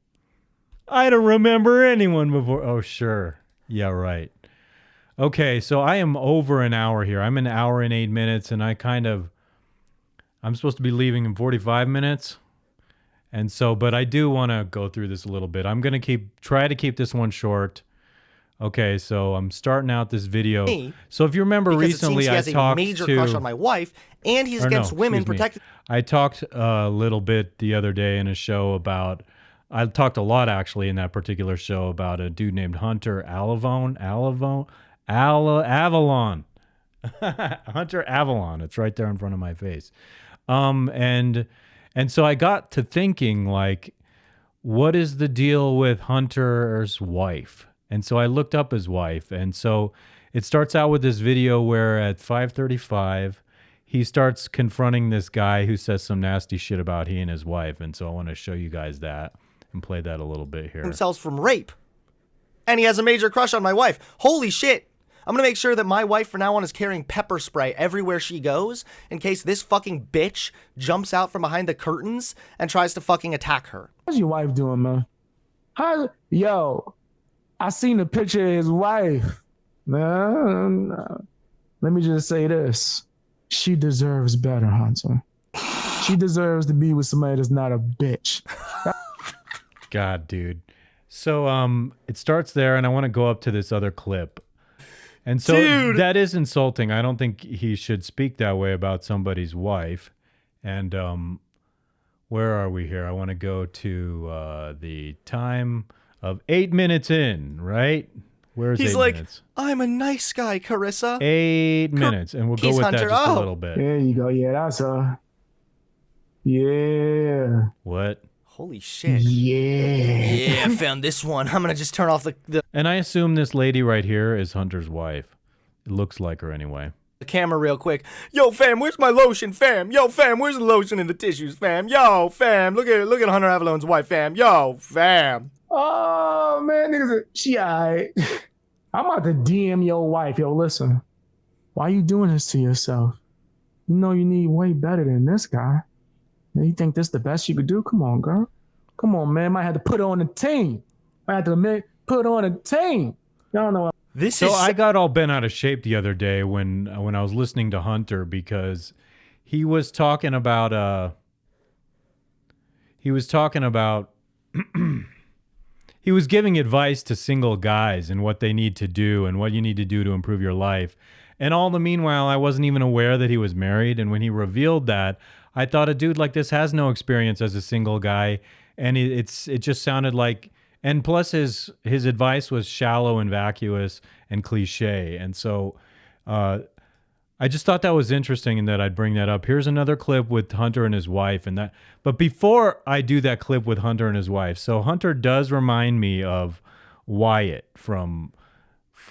S1: I don't remember anyone before. Oh, sure. Yeah, right. Okay, so I am over an hour here. I'm an hour and 8 minutes, and I'm supposed to be leaving in 45 minutes. And so, but I do want to go through this a little bit. I'm going to try to keep this one short. Okay, so I'm starting out this video. So if you remember recently, I talked
S11: a major crush on my wife, and he's against women protected.
S1: I talked a little bit the other day in a show about. I talked a lot actually in that particular show about a dude named Hunter Avallone. Hunter Avallone. It's right there in front of my face. And so I got to thinking, like, what is the deal with Hunter's wife? And so I looked up his wife. And so it starts out with this video where at 5:35, he starts confronting this guy who says some nasty shit about he and his wife. And so I want to show you guys that and play that a little bit here.
S11: Themselves from rape. And he has a major crush on my wife. Holy shit. I'm going to make sure that my wife from now on is carrying pepper spray everywhere she goes in case this fucking bitch jumps out from behind the curtains and tries to fucking attack her.
S12: How's your wife doing, man? Yo, I seen a picture of his wife. No. Let me just say this. She deserves better, Hunter. She deserves to be with somebody that's not a bitch.
S1: God, dude. So it starts there, and I want to go up to this other clip. And so that is insulting. I don't think he should speak that way about somebody's wife. And where are we here? I want to go to the time of 8 minutes in, right? Where's
S11: He's
S1: 8
S11: like,
S1: minutes?
S11: I'm a nice guy, Carissa.
S1: 8 minutes, and we'll go with
S11: Hunter.
S1: that just a little bit.
S12: There you go. Yeah, that's yeah.
S1: What?
S11: Holy shit.
S12: Yeah.
S11: I found this one. I'm going to just turn off the
S1: And I assume this lady right here is Hunter's wife. It looks like her anyway.
S11: camera real quick. Yo, fam, where's my lotion, fam? Yo, fam, where's the lotion and the tissues, fam? Yo, fam, look at Hunter Avallone's wife, fam. Yo, fam.
S12: Oh, man, niggas, she alright. I'm about to DM your wife. Yo, listen. Why you doing this to yourself? You know you need way better than this guy. You think this the best you could do? Come on, girl. Come on, man. Might have to put her on the team. Might have to put her on a team. Y'all know.
S1: I got all bent out of shape the other day when I was listening to Hunter because he was talking about he was giving advice to single guys and what they need to do and what you need to do to improve your life. And all the meanwhile, I wasn't even aware that he was married. And when he revealed that, I thought a dude like this has no experience as a single guy. And it just sounded like, and plus his advice was shallow and vacuous and cliche. And so I just thought that was interesting and that I'd bring that up. Here's another clip with Hunter and his wife. But before I do that clip with Hunter and his wife, so Hunter does remind me of Wyatt from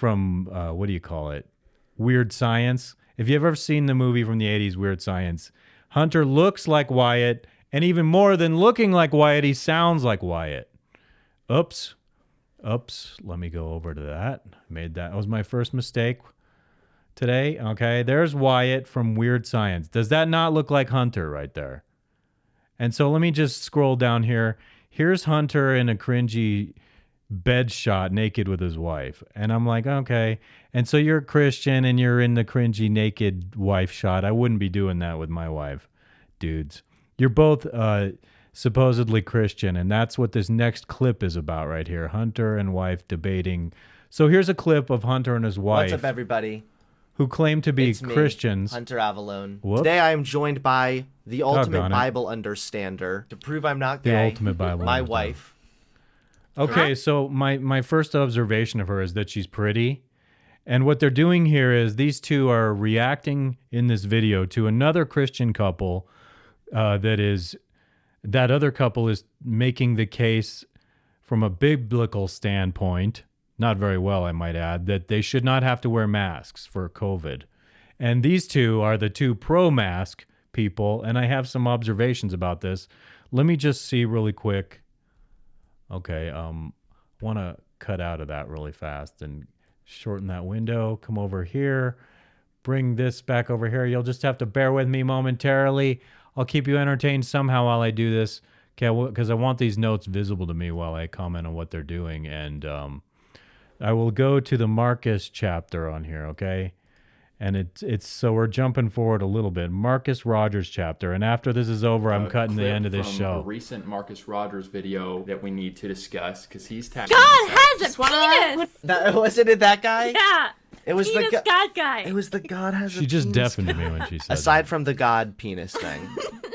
S1: what do you call it? Weird Science. If you've ever seen the movie from the 80s, Weird Science, Hunter looks like Wyatt, and even more than looking like Wyatt, he sounds like Wyatt. Oops. Let me go over to that. That was my first mistake today. Okay, there's Wyatt from Weird Science. Does that not look like Hunter right there? And so let me just scroll down here. Here's Hunter in a cringy bed shot naked with his wife. And I'm like, okay. And so you're a Christian and you're in the cringy naked wife shot. I wouldn't be doing that with my wife, dudes. You're both supposedly Christian, and that's what this next clip is about right here. Hunter and wife debating. So here's a clip of Hunter and his wife.
S13: What's up, everybody?
S1: Who claim to be
S13: It's me,
S1: Christians.
S13: Hunter Avallone.
S1: Whoops.
S11: Today I am joined by the ultimate
S1: Doggone it.
S11: Bible understander to prove I'm not
S1: The
S11: gay.
S1: ultimate Bible
S11: My
S1: understander.
S11: wife.
S1: Okay, so my first observation of her is that she's pretty. And what they're doing here is these two are reacting in this video to another Christian couple that other couple is making the case from a biblical standpoint, not very well, I might add, that they should not have to wear masks for COVID. And these two are the two pro-mask people, and I have some observations about this. Let me just see really quick. Okay, want to cut out of that really fast and shorten that window. Come over here. Bring this back over here. You'll just have to bear with me momentarily. I'll keep you entertained somehow while I do this. Okay, because I want these notes visible to me while I comment on what they're doing. And I will go to the Marcus chapter on here, okay? And it's so we're jumping forward a little bit. Marcus Rogers chapter. And after this is over, I'm cutting the end of this show.
S14: A recent Marcus Rogers video that we need to discuss because he's
S15: God has a penis.
S11: Wasn't it that guy?
S15: Yeah.
S11: It was
S15: penis
S11: the
S15: God guy.
S11: It was the God has a
S1: She just
S11: penis
S1: deafened
S11: guy.
S1: me when she said
S11: Aside from the God penis thing,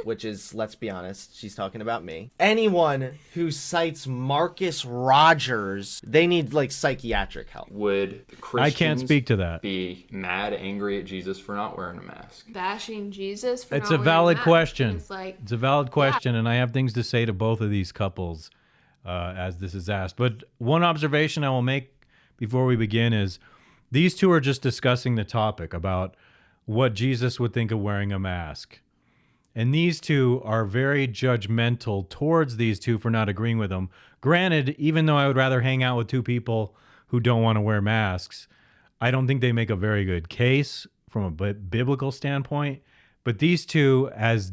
S11: which is, let's be honest, she's talking about me. Anyone who cites Marcus Rogers, they need like psychiatric help.
S14: Would the Christians
S1: I can't speak to that.
S14: be mad, angry at Jesus for not wearing a mask?
S15: Bashing Jesus for
S1: It's
S15: not
S1: a valid
S15: wearing a mask.
S1: question.
S15: It's like,
S1: It's a valid question, and I have things to say to both of these couples as this is asked. But one observation I will make before we begin is these two are just discussing the topic about what Jesus would think of wearing a mask. And these two are very judgmental towards these two for not agreeing with them. Granted, even though I would rather hang out with two people who don't want to wear masks, I don't think they make a very good case from a biblical standpoint. But these two, as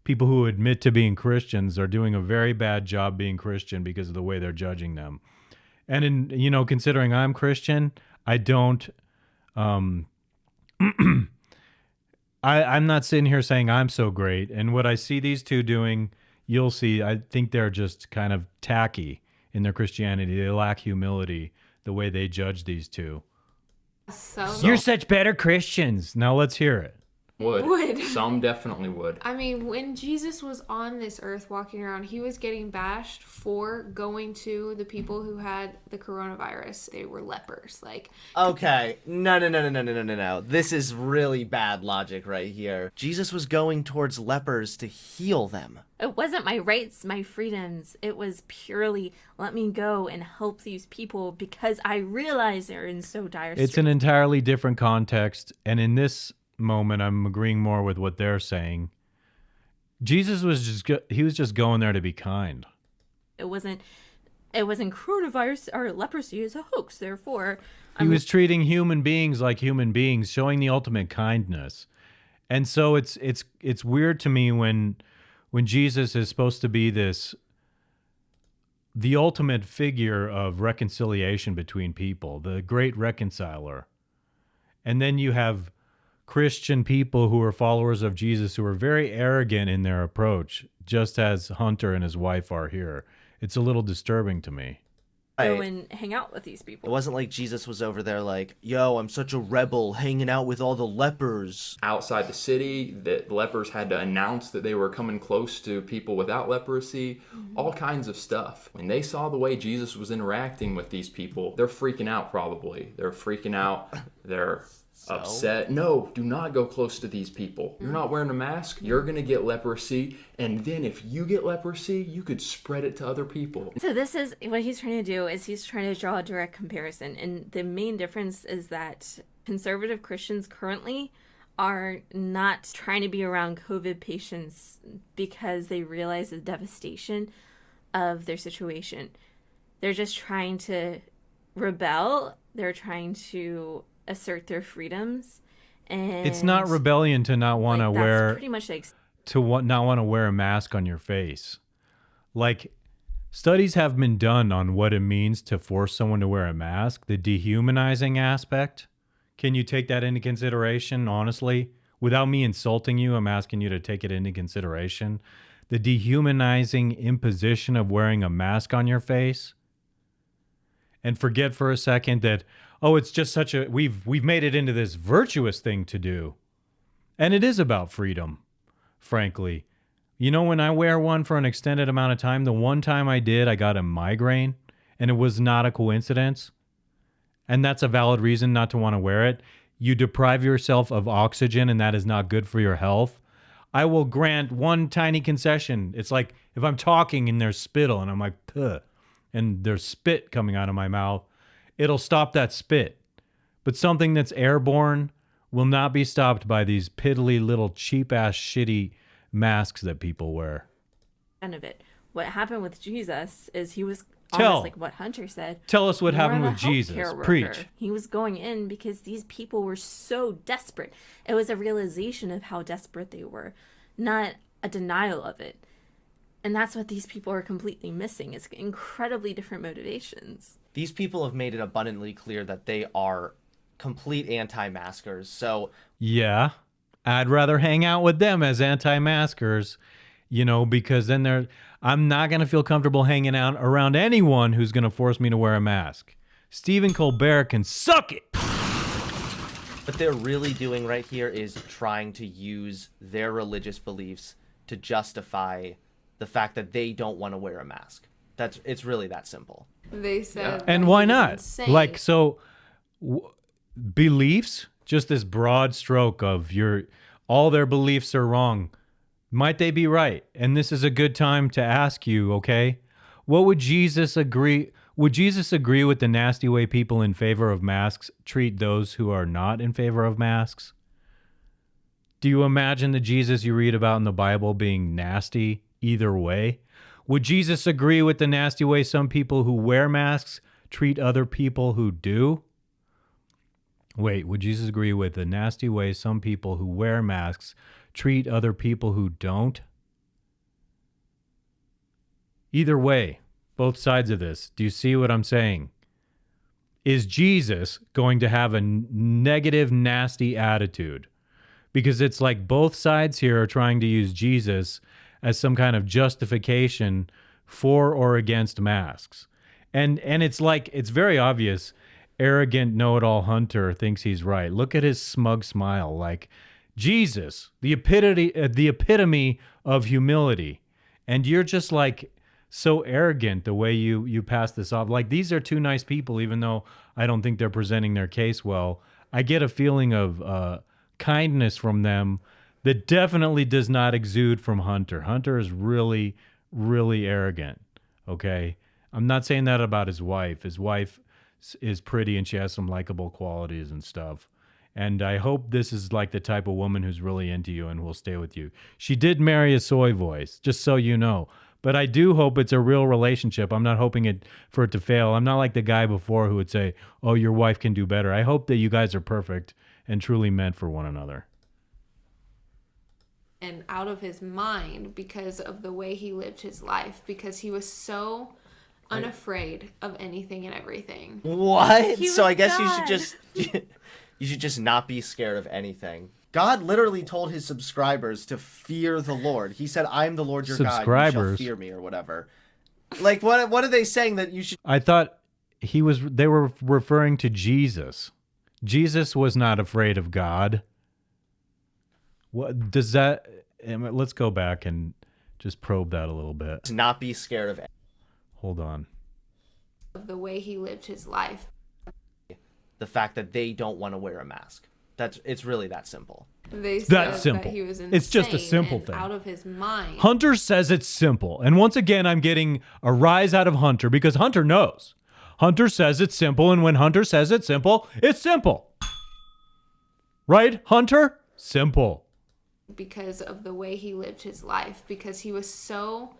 S1: people who admit to being Christians, are doing a very bad job being Christian because of the way they're judging them. And in, considering I'm Christian, I don't, I'm not sitting here saying I'm so great. And what I see these two doing, you'll see, I think they're just kind of tacky in their Christianity. They lack humility the way they judge these two. You're such better Christians. Now let's hear it.
S14: Would. Some definitely would.
S15: I mean, when Jesus was on this earth walking around, he was getting bashed for going to the people who had the coronavirus. They were lepers.
S11: Okay. No. This is really bad logic right here. Jesus was going towards lepers to heal them.
S13: It wasn't my rights, my freedoms. It was purely let me go and help these people because I realize they're in so dire straits.
S1: It's an entirely different context. And in this moment, I'm agreeing more with what they're saying. Jesus was just going there to be kind.
S13: It wasn't coronavirus or leprosy is a hoax. Therefore,
S1: he was treating human beings like human beings, showing the ultimate kindness. And so it's weird to me when Jesus is supposed to be the ultimate figure of reconciliation between people, the great reconciler. And then you have Christian people who are followers of Jesus who are very arrogant in their approach, just as Hunter and his wife are here. It's a little disturbing to me.
S13: Go and hang out with these people.
S11: It wasn't like Jesus was over there like, yo, I'm such a rebel hanging out with all the lepers.
S14: Outside the city, the lepers had to announce that they were coming close to people without leprosy, all kinds of stuff. When they saw the way Jesus was interacting with these people, they're freaking out probably. They're freaking out. They're upset. No, do not go close to these people. You're not wearing a mask. You're going to get leprosy. And then if you get leprosy, you could spread it to other people.
S13: So this is what he's trying to do is he's trying to draw a direct comparison. And the main difference is that conservative Christians currently are not trying to be around COVID patients because they realize the devastation of their situation. They're just trying to rebel. They're trying to assert their freedoms, and
S1: it's not rebellion to not want to wear
S13: pretty much
S1: not want to wear a mask on your face. Like, studies have been done on what it means to force someone to wear a mask, the dehumanizing aspect. Can you take that into consideration, honestly? Without me insulting you, I'm asking you to take it into consideration. The dehumanizing imposition of wearing a mask on your face. And forget for a second that, it's just we've made it into this virtuous thing to do. And it is about freedom, frankly. When I wear one for an extended amount of time, the one time I did, I got a migraine, and it was not a coincidence. And that's a valid reason not to want to wear it. You deprive yourself of oxygen, and that is not good for your health. I will grant one tiny concession. It's like if I'm talking and there's spittle, and I'm like, puh, and there's spit coming out of my mouth, it'll stop that spit. But something that's airborne will not be stopped by these piddly little cheap-ass shitty masks that people wear.
S13: End of it. What happened with Jesus is he was almost like what Hunter said.
S1: Tell us what happened with Jesus. Preach.
S13: He was going in because these people were so desperate. It was a realization of how desperate they were, not a denial of it. And that's what these people are completely missing. It's incredibly different motivations.
S11: These people have made it abundantly clear that they are complete anti-maskers. So
S1: yeah, I'd rather hang out with them as anti-maskers, because then I'm not going to feel comfortable hanging out around anyone who's going to force me to wear a mask. Stephen Colbert can suck it.
S11: What they're really doing right here is trying to use their religious beliefs to justify the fact that they don't want to wear a mask. It's really that simple.
S15: They said,
S1: and why not? Beliefs, just this broad stroke of all their beliefs are wrong. Might they be right? And this is a good time to ask you, okay? What would Jesus agree? Would Jesus agree with the nasty way people in favor of masks treat those who are not in favor of masks? Do you imagine the Jesus you read about in the Bible being nasty either way? Would Jesus agree with the nasty way some people who wear masks treat other people who do? Wait, would Jesus agree with the nasty way some people who wear masks treat other people who don't? Either way, both sides of this. Do you see what I'm saying? Is Jesus going to have a negative, nasty attitude? Because it's like both sides here are trying to use Jesus as some kind of justification for or against masks. And it's like, it's very obvious, arrogant know-it-all Hunter thinks he's right. Look at his smug smile. Like, Jesus, the epitome of humility. And you're just like so arrogant the way you pass this off. Like, these are two nice people, even though I don't think they're presenting their case well. I get a feeling of kindness from them that definitely does not exude from Hunter. Hunter is really, really arrogant, okay? I'm not saying that about his wife. His wife is pretty and she has some likable qualities and stuff. And I hope this is like the type of woman who's really into you and will stay with you. She did marry a soy voice, just so you know. But I do hope it's a real relationship. I'm not hoping for it to fail. I'm not like the guy before who would say, oh, your wife can do better. I hope that you guys are perfect and truly meant for one another.
S15: And out of his mind because of the way he lived his life, because he was so unafraid of anything and everything.
S11: What?
S15: He
S11: So
S15: was
S11: I guess
S15: God.
S11: you should just not be scared of anything. God literally told his subscribers to fear the Lord. He said, "I am the Lord your God. You shall
S1: Subscribers?
S11: fear me," or whatever. Like, what are they saying that you should?
S1: I thought they were referring to Jesus. Jesus was not afraid of God. What does that? Let's go back and just probe that a little bit.
S11: To not be scared of.
S1: Hold on.
S15: Of the way he lived his life.
S11: The fact that they don't want to wear a mask. It's really that simple.
S15: They said
S1: That's simple.
S15: that he was
S1: It's just a
S15: insane
S1: simple
S15: and
S1: thing.
S15: out of his mind.
S1: Hunter says it's simple. And once again, I'm getting a rise out of Hunter because Hunter knows. Hunter says it's simple. And when Hunter says it's simple, it's simple. Right, Hunter? Simple.
S15: Because of the way he lived his life, because he was so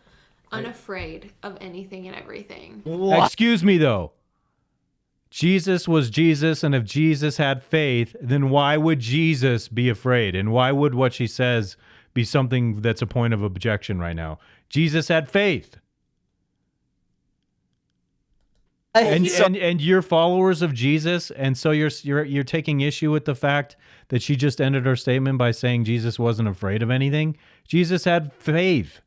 S15: unafraid of anything and everything.
S1: Excuse me, though. Jesus was Jesus, and if Jesus had faith, then why would Jesus be afraid? And why would what she says be something that's a point of objection right now? Jesus had faith. And you're followers of Jesus, and so you're taking issue with the fact that she just ended her statement by saying Jesus wasn't afraid of anything. Jesus had faith.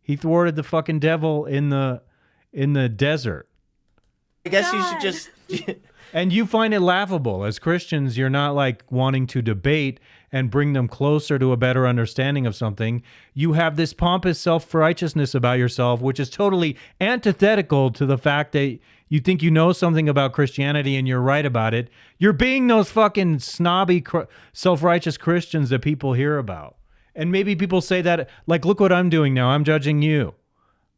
S1: He thwarted the fucking devil in the desert.
S11: I guess you should just.
S1: And you find it laughable. As Christians, you're not like wanting to debate and bring them closer to a better understanding of something. You have this pompous self-righteousness about yourself, which is totally antithetical to the fact that you think you know something about Christianity and you're right about it. You're being those fucking snobby, self-righteous Christians that people hear about. And maybe people say that, like, look what I'm doing now. I'm judging you.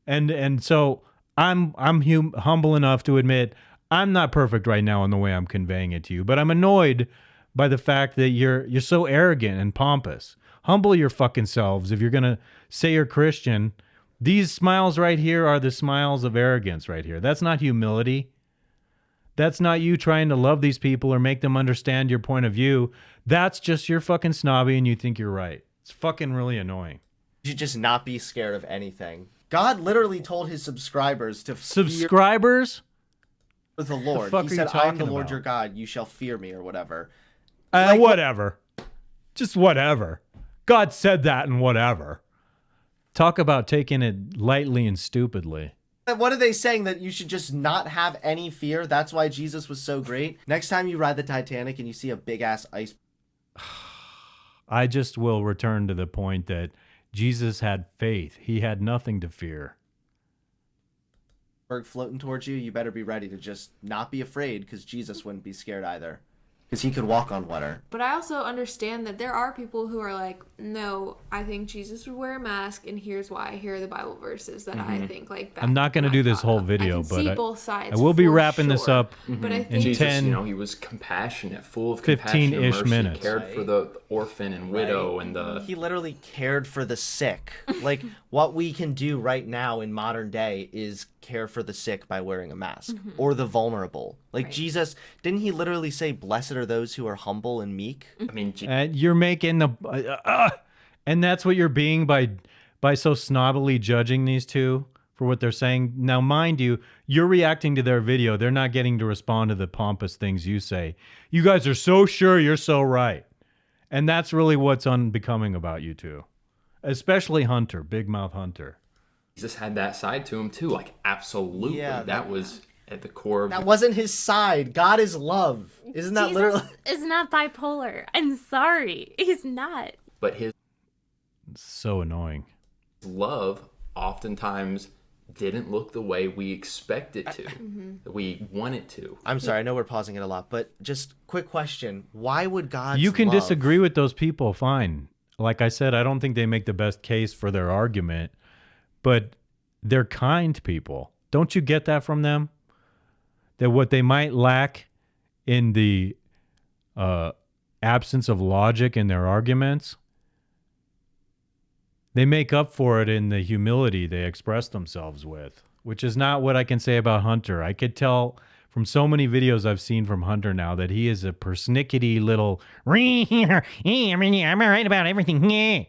S1: And so I'm humble enough to admit I'm not perfect right now in the way I'm conveying it to you, but I'm annoyed by the fact that you're so arrogant and pompous. Humble your fucking selves if you're going to say you're Christian. These smiles right here are the smiles of arrogance right here. That's not humility. That's not you trying to love these people or make them understand your point of view. That's just you're fucking snobby and you think you're right. It's fucking really annoying.
S11: You should just not be scared of anything. God literally told his subscribers to
S1: Subscribers?
S11: Fear the Lord.
S1: The fuck
S11: He
S1: are you
S11: said, "I am the
S1: talking
S11: Lord
S1: about?
S11: your God. You shall fear me," or whatever.
S1: Whatever. Just whatever. God said that and whatever. Talk about taking it lightly and stupidly.
S11: What are they saying, that you should just not have any fear? That's why Jesus was so great. Next time you ride the Titanic and you see a big ass ice.
S1: I just will return to the point that Jesus had faith. He had nothing to fear.
S11: Floating towards you, you better be ready to just not be afraid, because Jesus wouldn't be scared either. because he could walk on water.
S15: But I also understand that there are people who are like, no, I think Jesus would wear a mask, and here's why. Here are the Bible verses that I think like.
S1: I'm not going to do this whole video, but
S15: see both sides.
S1: I will be
S15: for
S1: wrapping this
S15: sure.
S1: up
S15: But I think
S1: in
S14: Jesus,
S1: 10,
S14: you know, he was compassionate, full of compassion and
S1: 15-ish
S14: mercy,
S1: minutes.
S14: cared for the orphan and widow and the...
S11: He literally cared for the sick. Like, what we can do right now in modern day is care for the sick by wearing a mask, or the vulnerable. Like, Jesus, didn't he literally say, blessed are those who are humble and meek?
S14: I mean,
S1: you're making the... and that's what you're being by so snobbily judging these two for what they're saying. Now, mind you, you're reacting to their video. They're not getting to respond to the pompous things you say. You guys are so sure you're so right. And that's really what's unbecoming about you two. Especially Hunter, Big Mouth Hunter.
S14: Jesus had that side to him too. Like, absolutely.
S11: Yeah,
S14: that was at the core of...
S11: That wasn't his side. God is love. Isn't that
S13: Jesus
S11: literally...
S13: is not bipolar. I'm sorry. He's not.
S14: But his
S1: so annoying.
S14: Love oftentimes didn't look the way we expect it to. We want it to.
S11: I'm sorry, I know we're pausing it a lot, but just quick question. Why would God
S1: You can disagree with those people, fine. Like I said, I don't think they make the best case for their argument, but they're kind people. Don't you get that from them? That what they might lack in the absence of logic in their arguments, they make up for it in the humility they express themselves with, which is not what I can say about Hunter. I could tell from so many videos I've seen from Hunter now that he is a persnickety little, I'm all right about everything.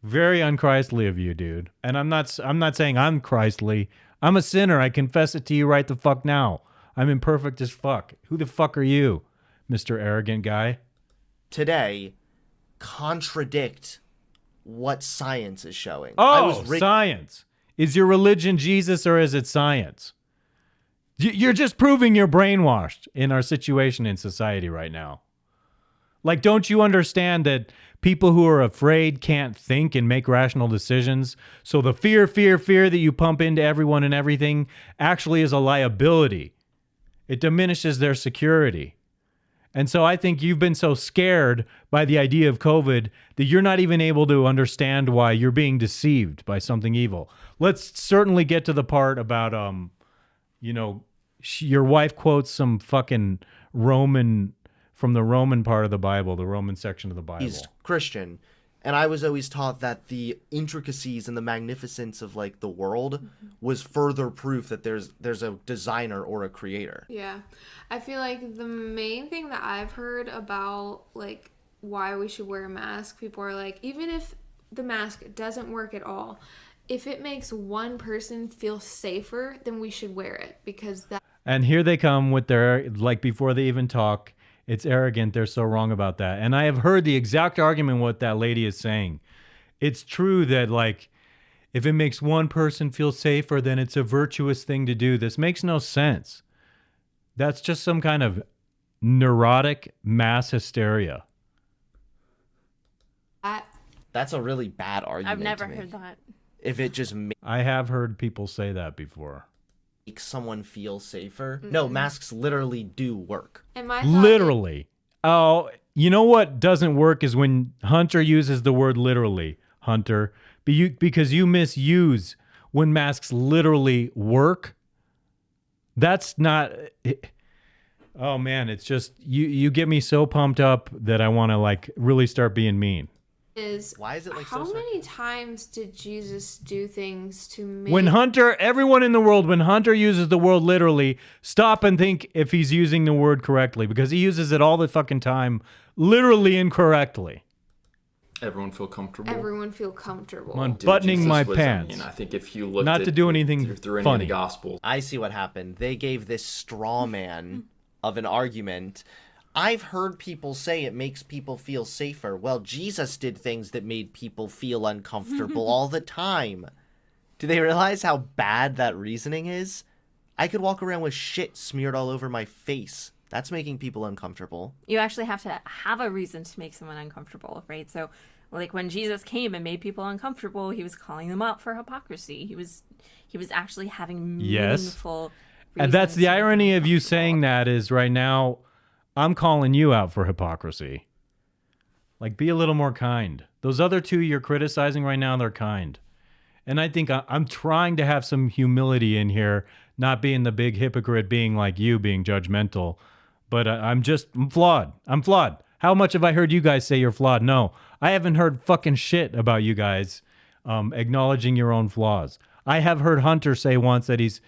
S1: Very unchristly of you, dude. And I'm not saying I'm Christly. I'm a sinner. I confess it to you right the fuck now. I'm imperfect as fuck. Who the fuck are you, Mr. Arrogant Guy?
S11: Today contradict what science is showing.
S1: Oh, science. Is your religion Jesus or is it science? You're just proving you're brainwashed in our situation in society right now. Like, don't you understand that people who are afraid can't think and make rational decisions? So the fear that you pump into everyone and everything actually is a liability. It diminishes their security. And so I think you've been so scared by the idea of COVID that you're not even able to understand why you're being deceived by something evil. Let's certainly get to the part about, your wife quotes some fucking Roman, from the Roman part of the Bible, the Roman section of the Bible.
S11: He's Christian. And I was always taught that the intricacies and the magnificence of like the world was further proof that there's a designer or a creator.
S15: Yeah. I feel like the main thing that I've heard about like why we should wear a mask, people are like, even if the mask doesn't work at all, if it makes one person feel safer, then we should wear it because that.
S1: And here they come with their, like before they even talk, it's arrogant. They're so wrong about that. And I have heard the exact argument what that lady is saying. It's true that like, if it makes one person feel safer, then it's a virtuous thing to do. This makes no sense. That's just some kind of neurotic mass hysteria.
S11: That's a really bad argument.
S13: I've never heard that.
S11: If it just
S1: I have heard people say that before.
S11: Makes someone feel safer. No, masks literally do work.
S15: And my
S1: Literally. Oh, you know what doesn't work is when Hunter uses the word literally, Hunter, because you misuse when masks literally work. That's not... Oh, man, it's just... You get me so pumped up that I want to, like, really start being mean.
S11: Why is it like
S15: how many times did Jesus do things to make...
S1: When everyone in the world, when Hunter uses the word literally, stop and think if he's using the word correctly, because he uses it all the fucking time, literally incorrectly.
S14: Everyone feel comfortable.
S15: Everyone feel comfortable.
S1: I'm unbuttoning my pants.
S14: I think if you looked
S1: not to do anything
S14: through any
S1: funny.
S14: of the Gospels.
S11: I see what happened. They gave this straw man of an argument. I've heard people say it makes people feel safer. Well, Jesus did things that made people feel uncomfortable all the time. Do they realize how bad that reasoning is? I could walk around with shit smeared all over my face. That's making people uncomfortable.
S13: You actually have to have a reason to make someone uncomfortable, right? So, like when Jesus came and made people uncomfortable, he was calling them out for hypocrisy. He was actually having meaningful reasons.
S1: And that's the irony of you saying that is right now... I'm calling you out for hypocrisy. Like, be a little more kind. Those other two you're criticizing right now, they're kind. And I think I'm trying to have some humility in here, not being the big hypocrite, being like you, being judgmental. But I'm flawed. I'm flawed. How much have I heard you guys say you're flawed? No, I haven't heard fucking shit about you guys acknowledging your own flaws. I have heard Hunter say once that he's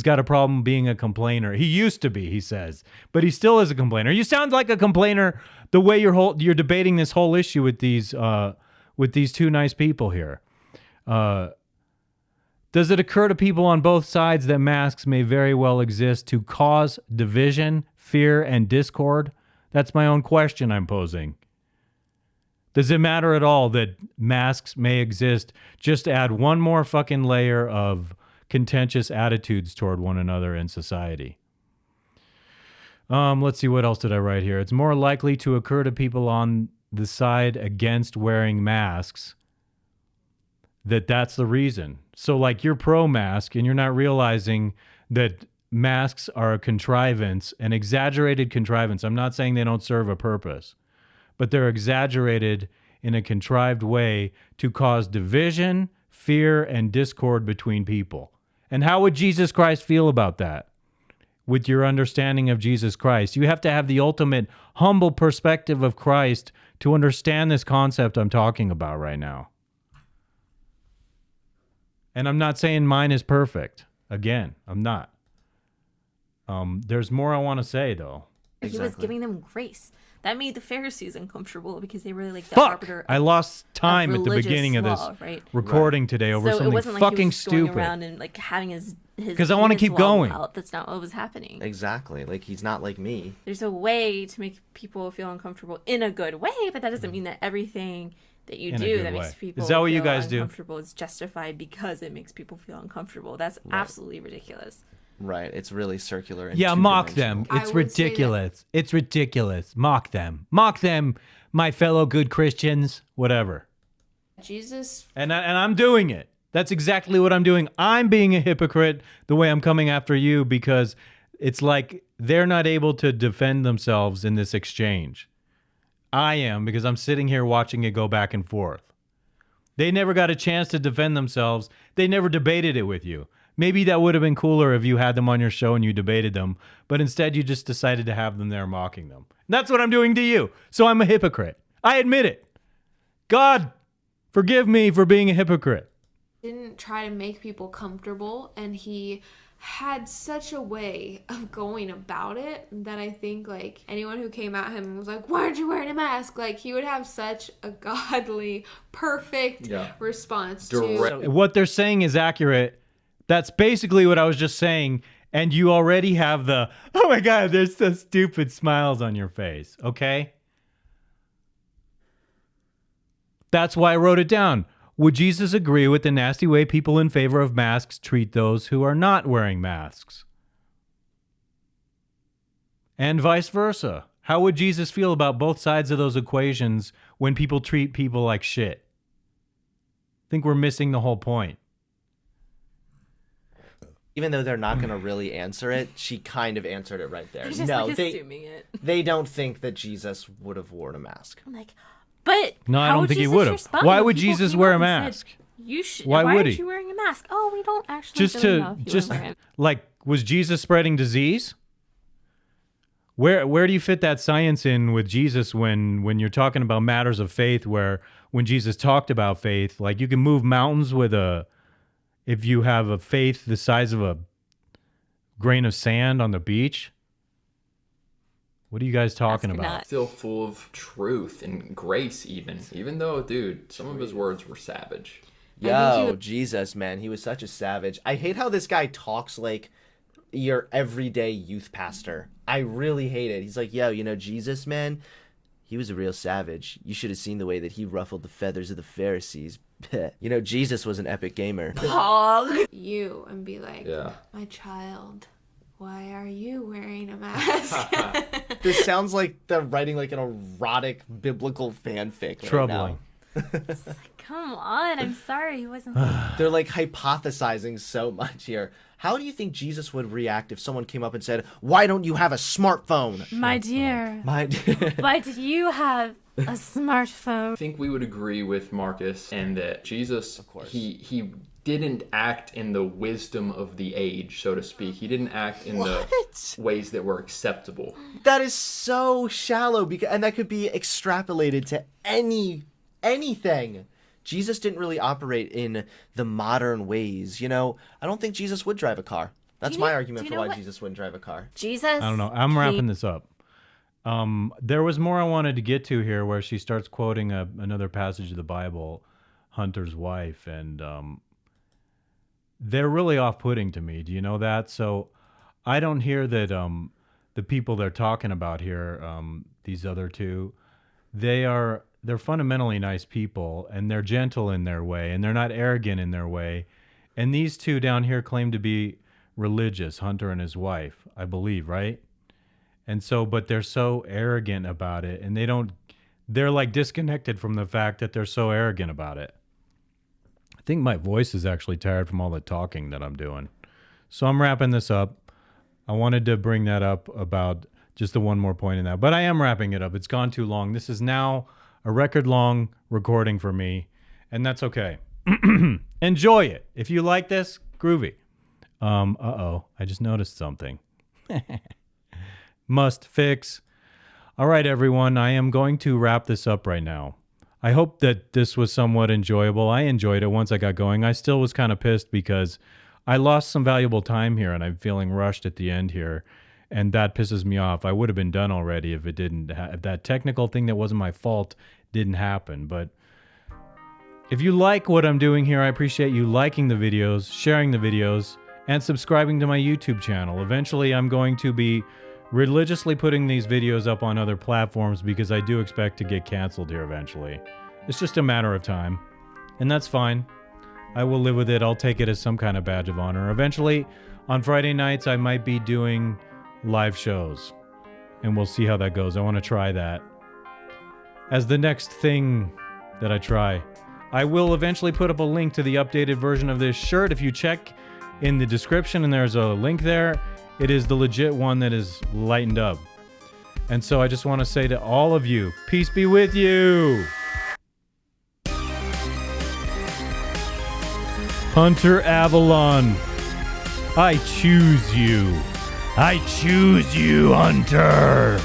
S1: got a problem being a complainer. He used to be, he says, but he still is a complainer. You sound like a complainer the way you're debating this whole issue with these two nice people here. Does it occur to people on both sides that masks may very well exist to cause division, fear, and discord? That's my own question I'm posing. Does it matter at all that masks may exist just to add one more fucking layer of contentious attitudes toward one another in society? Let's see, what else did I write here? It's more likely to occur to people on the side against wearing masks that's the reason. So like you're pro-mask and you're not realizing that masks are a contrivance, an exaggerated contrivance. I'm not saying they don't serve a purpose, but they're exaggerated in a contrived way to cause division, fear, and discord between people. And how would Jesus Christ feel about that? With your understanding of Jesus Christ, you have to have the ultimate humble perspective of Christ to understand this concept I'm talking about right now. And I'm not saying mine is perfect. Again, I'm not. There's more I want to say, though.
S13: He was giving them grace. That made the Pharisees uncomfortable because they really like the
S1: Fuck!
S13: arbiter.
S1: I lost time at the beginning of this recording today over something
S13: it wasn't
S1: fucking
S13: like he was
S1: stupid.
S13: Going around and like having his
S1: because I want to keep going.
S13: Out. That's not what was happening.
S16: Exactly. Like he's not like me.
S13: There's a way to make people feel uncomfortable in a good way, but that doesn't mean that everything that you do that makes people
S1: is that what you guys
S13: uncomfortable is justified because it makes people feel uncomfortable. That's absolutely ridiculous.
S16: Right. It's really circular.
S1: Yeah, mock them. It's ridiculous. It's ridiculous. Mock them. Mock them, my fellow good Christians. Whatever.
S15: Jesus.
S1: And I'm doing it. That's exactly what I'm doing. I'm being a hypocrite the way I'm coming after you because it's like they're not able to defend themselves in this exchange. I am because I'm sitting here watching it go back and forth. They never got a chance to defend themselves. They never debated it with you. Maybe that would have been cooler if you had them on your show and you debated them, but instead you just decided to have them there mocking them. And that's what I'm doing to you. So I'm a hypocrite. I admit it. God, forgive me for being a hypocrite.
S15: Didn't try to make people comfortable, and he had such a way of going about it that I think like anyone who came at him and was like, why aren't you wearing a mask? Like he would have such a godly, perfect response to
S1: what they're saying is accurate. That's basically what I was just saying. And you already have the, oh my God, there's so stupid smiles on your face. Okay. That's why I wrote it down. Would Jesus agree with the nasty way people in favor of masks treat those who are not wearing masks? And vice versa. How would Jesus feel about both sides of those equations when people treat people like shit? I think we're missing the whole point.
S16: Even though they're not going to really answer it, she kind of answered it right there.
S13: They're just like assuming it.
S16: They don't think that Jesus would have worn a mask.
S13: I'm like, but
S1: no, I don't think he would have. Why would Jesus wear a mask?
S13: Why
S1: would he?
S13: Why are you wearing a mask? Oh, we don't actually really know if
S1: just like, was Jesus spreading disease? Where do you fit that science in with Jesus when you're talking about matters of faith? Where when Jesus talked about faith, like you can move mountains with if you have a faith the size of a grain of sand on the beach. What are you guys talking about?
S14: Still full of truth and grace, even though, dude, some of his words were savage.
S16: Yo, Jesus, man, he was such a savage. I hate how this guy talks like your everyday youth pastor. I really hate it. He's like, yo, Jesus, man, he was a real savage. You should have seen the way that he ruffled the feathers of the Pharisees. Jesus was an epic gamer.
S15: Hog you and be like, my child, why are you wearing a mask?
S16: This sounds like they're writing like an erotic biblical fanfic.
S1: Troubling.
S13: Come on, I'm sorry he wasn't.
S16: They're like hypothesizing so much here. How do you think Jesus would react if someone came up and said, "Why don't you have a smartphone?"
S13: My dear. Why do you have a smartphone?
S14: I think we would agree with Marcus and that Jesus, of course, he didn't act in the wisdom of the age, so to speak. He didn't act in the ways that were acceptable.
S16: That is so shallow, and that could be extrapolated to anything. Jesus didn't really operate in the modern ways. You know, I don't think Jesus would drive a car. That's my argument for why Jesus wouldn't drive a car.
S13: Jesus.
S1: I don't know. I'm wrapping this up. There was more I wanted to get to here where she starts quoting another passage of the Bible, Hunter's wife, and they're really off-putting to me. Do you know that? So I don't hear that the people they're talking about here, these other two, they're fundamentally nice people, and they're gentle in their way, and they're not arrogant in their way. And these two down here claim to be religious, Hunter and his wife, I believe, right? And so, but they're so arrogant about it, and they're like disconnected from the fact that they're so arrogant about it. I think my voice is actually tired from all the talking that I'm doing. So I'm wrapping this up. I wanted to bring that up about just the one more point in that, but I am wrapping it up. It's gone too long. This is now a record-long recording for me, and that's okay. Enjoy it. If you like this, groovy. Uh-oh, I just noticed something. Must fix. All right, everyone, I am going to wrap this up right now. I hope that this was somewhat enjoyable. I enjoyed it once I got going. I still was kind of pissed because I lost some valuable time here, and I'm feeling rushed at the end here, and that pisses me off. I would have been done already if it didn't. If that technical thing that wasn't my fault didn't happen. But if you like what I'm doing here, I appreciate you liking the videos, sharing the videos, and subscribing to my YouTube channel. Eventually, I'm going to be religiously putting these videos up on other platforms because I do expect to get canceled here eventually. It's just a matter of time, and that's fine. I will live with it. I'll take it as some kind of badge of honor. Eventually, on Friday nights, I might be doing live shows, and we'll see how that goes. I want to try that as the next thing that I try. I will eventually put up a link to the updated version of this shirt. If you check in the description and there's a link there, it is the legit one that is lightened up. And so I just want to say to all of you, peace be with you. Hunter Avallone, I choose you. I choose you, Hunter.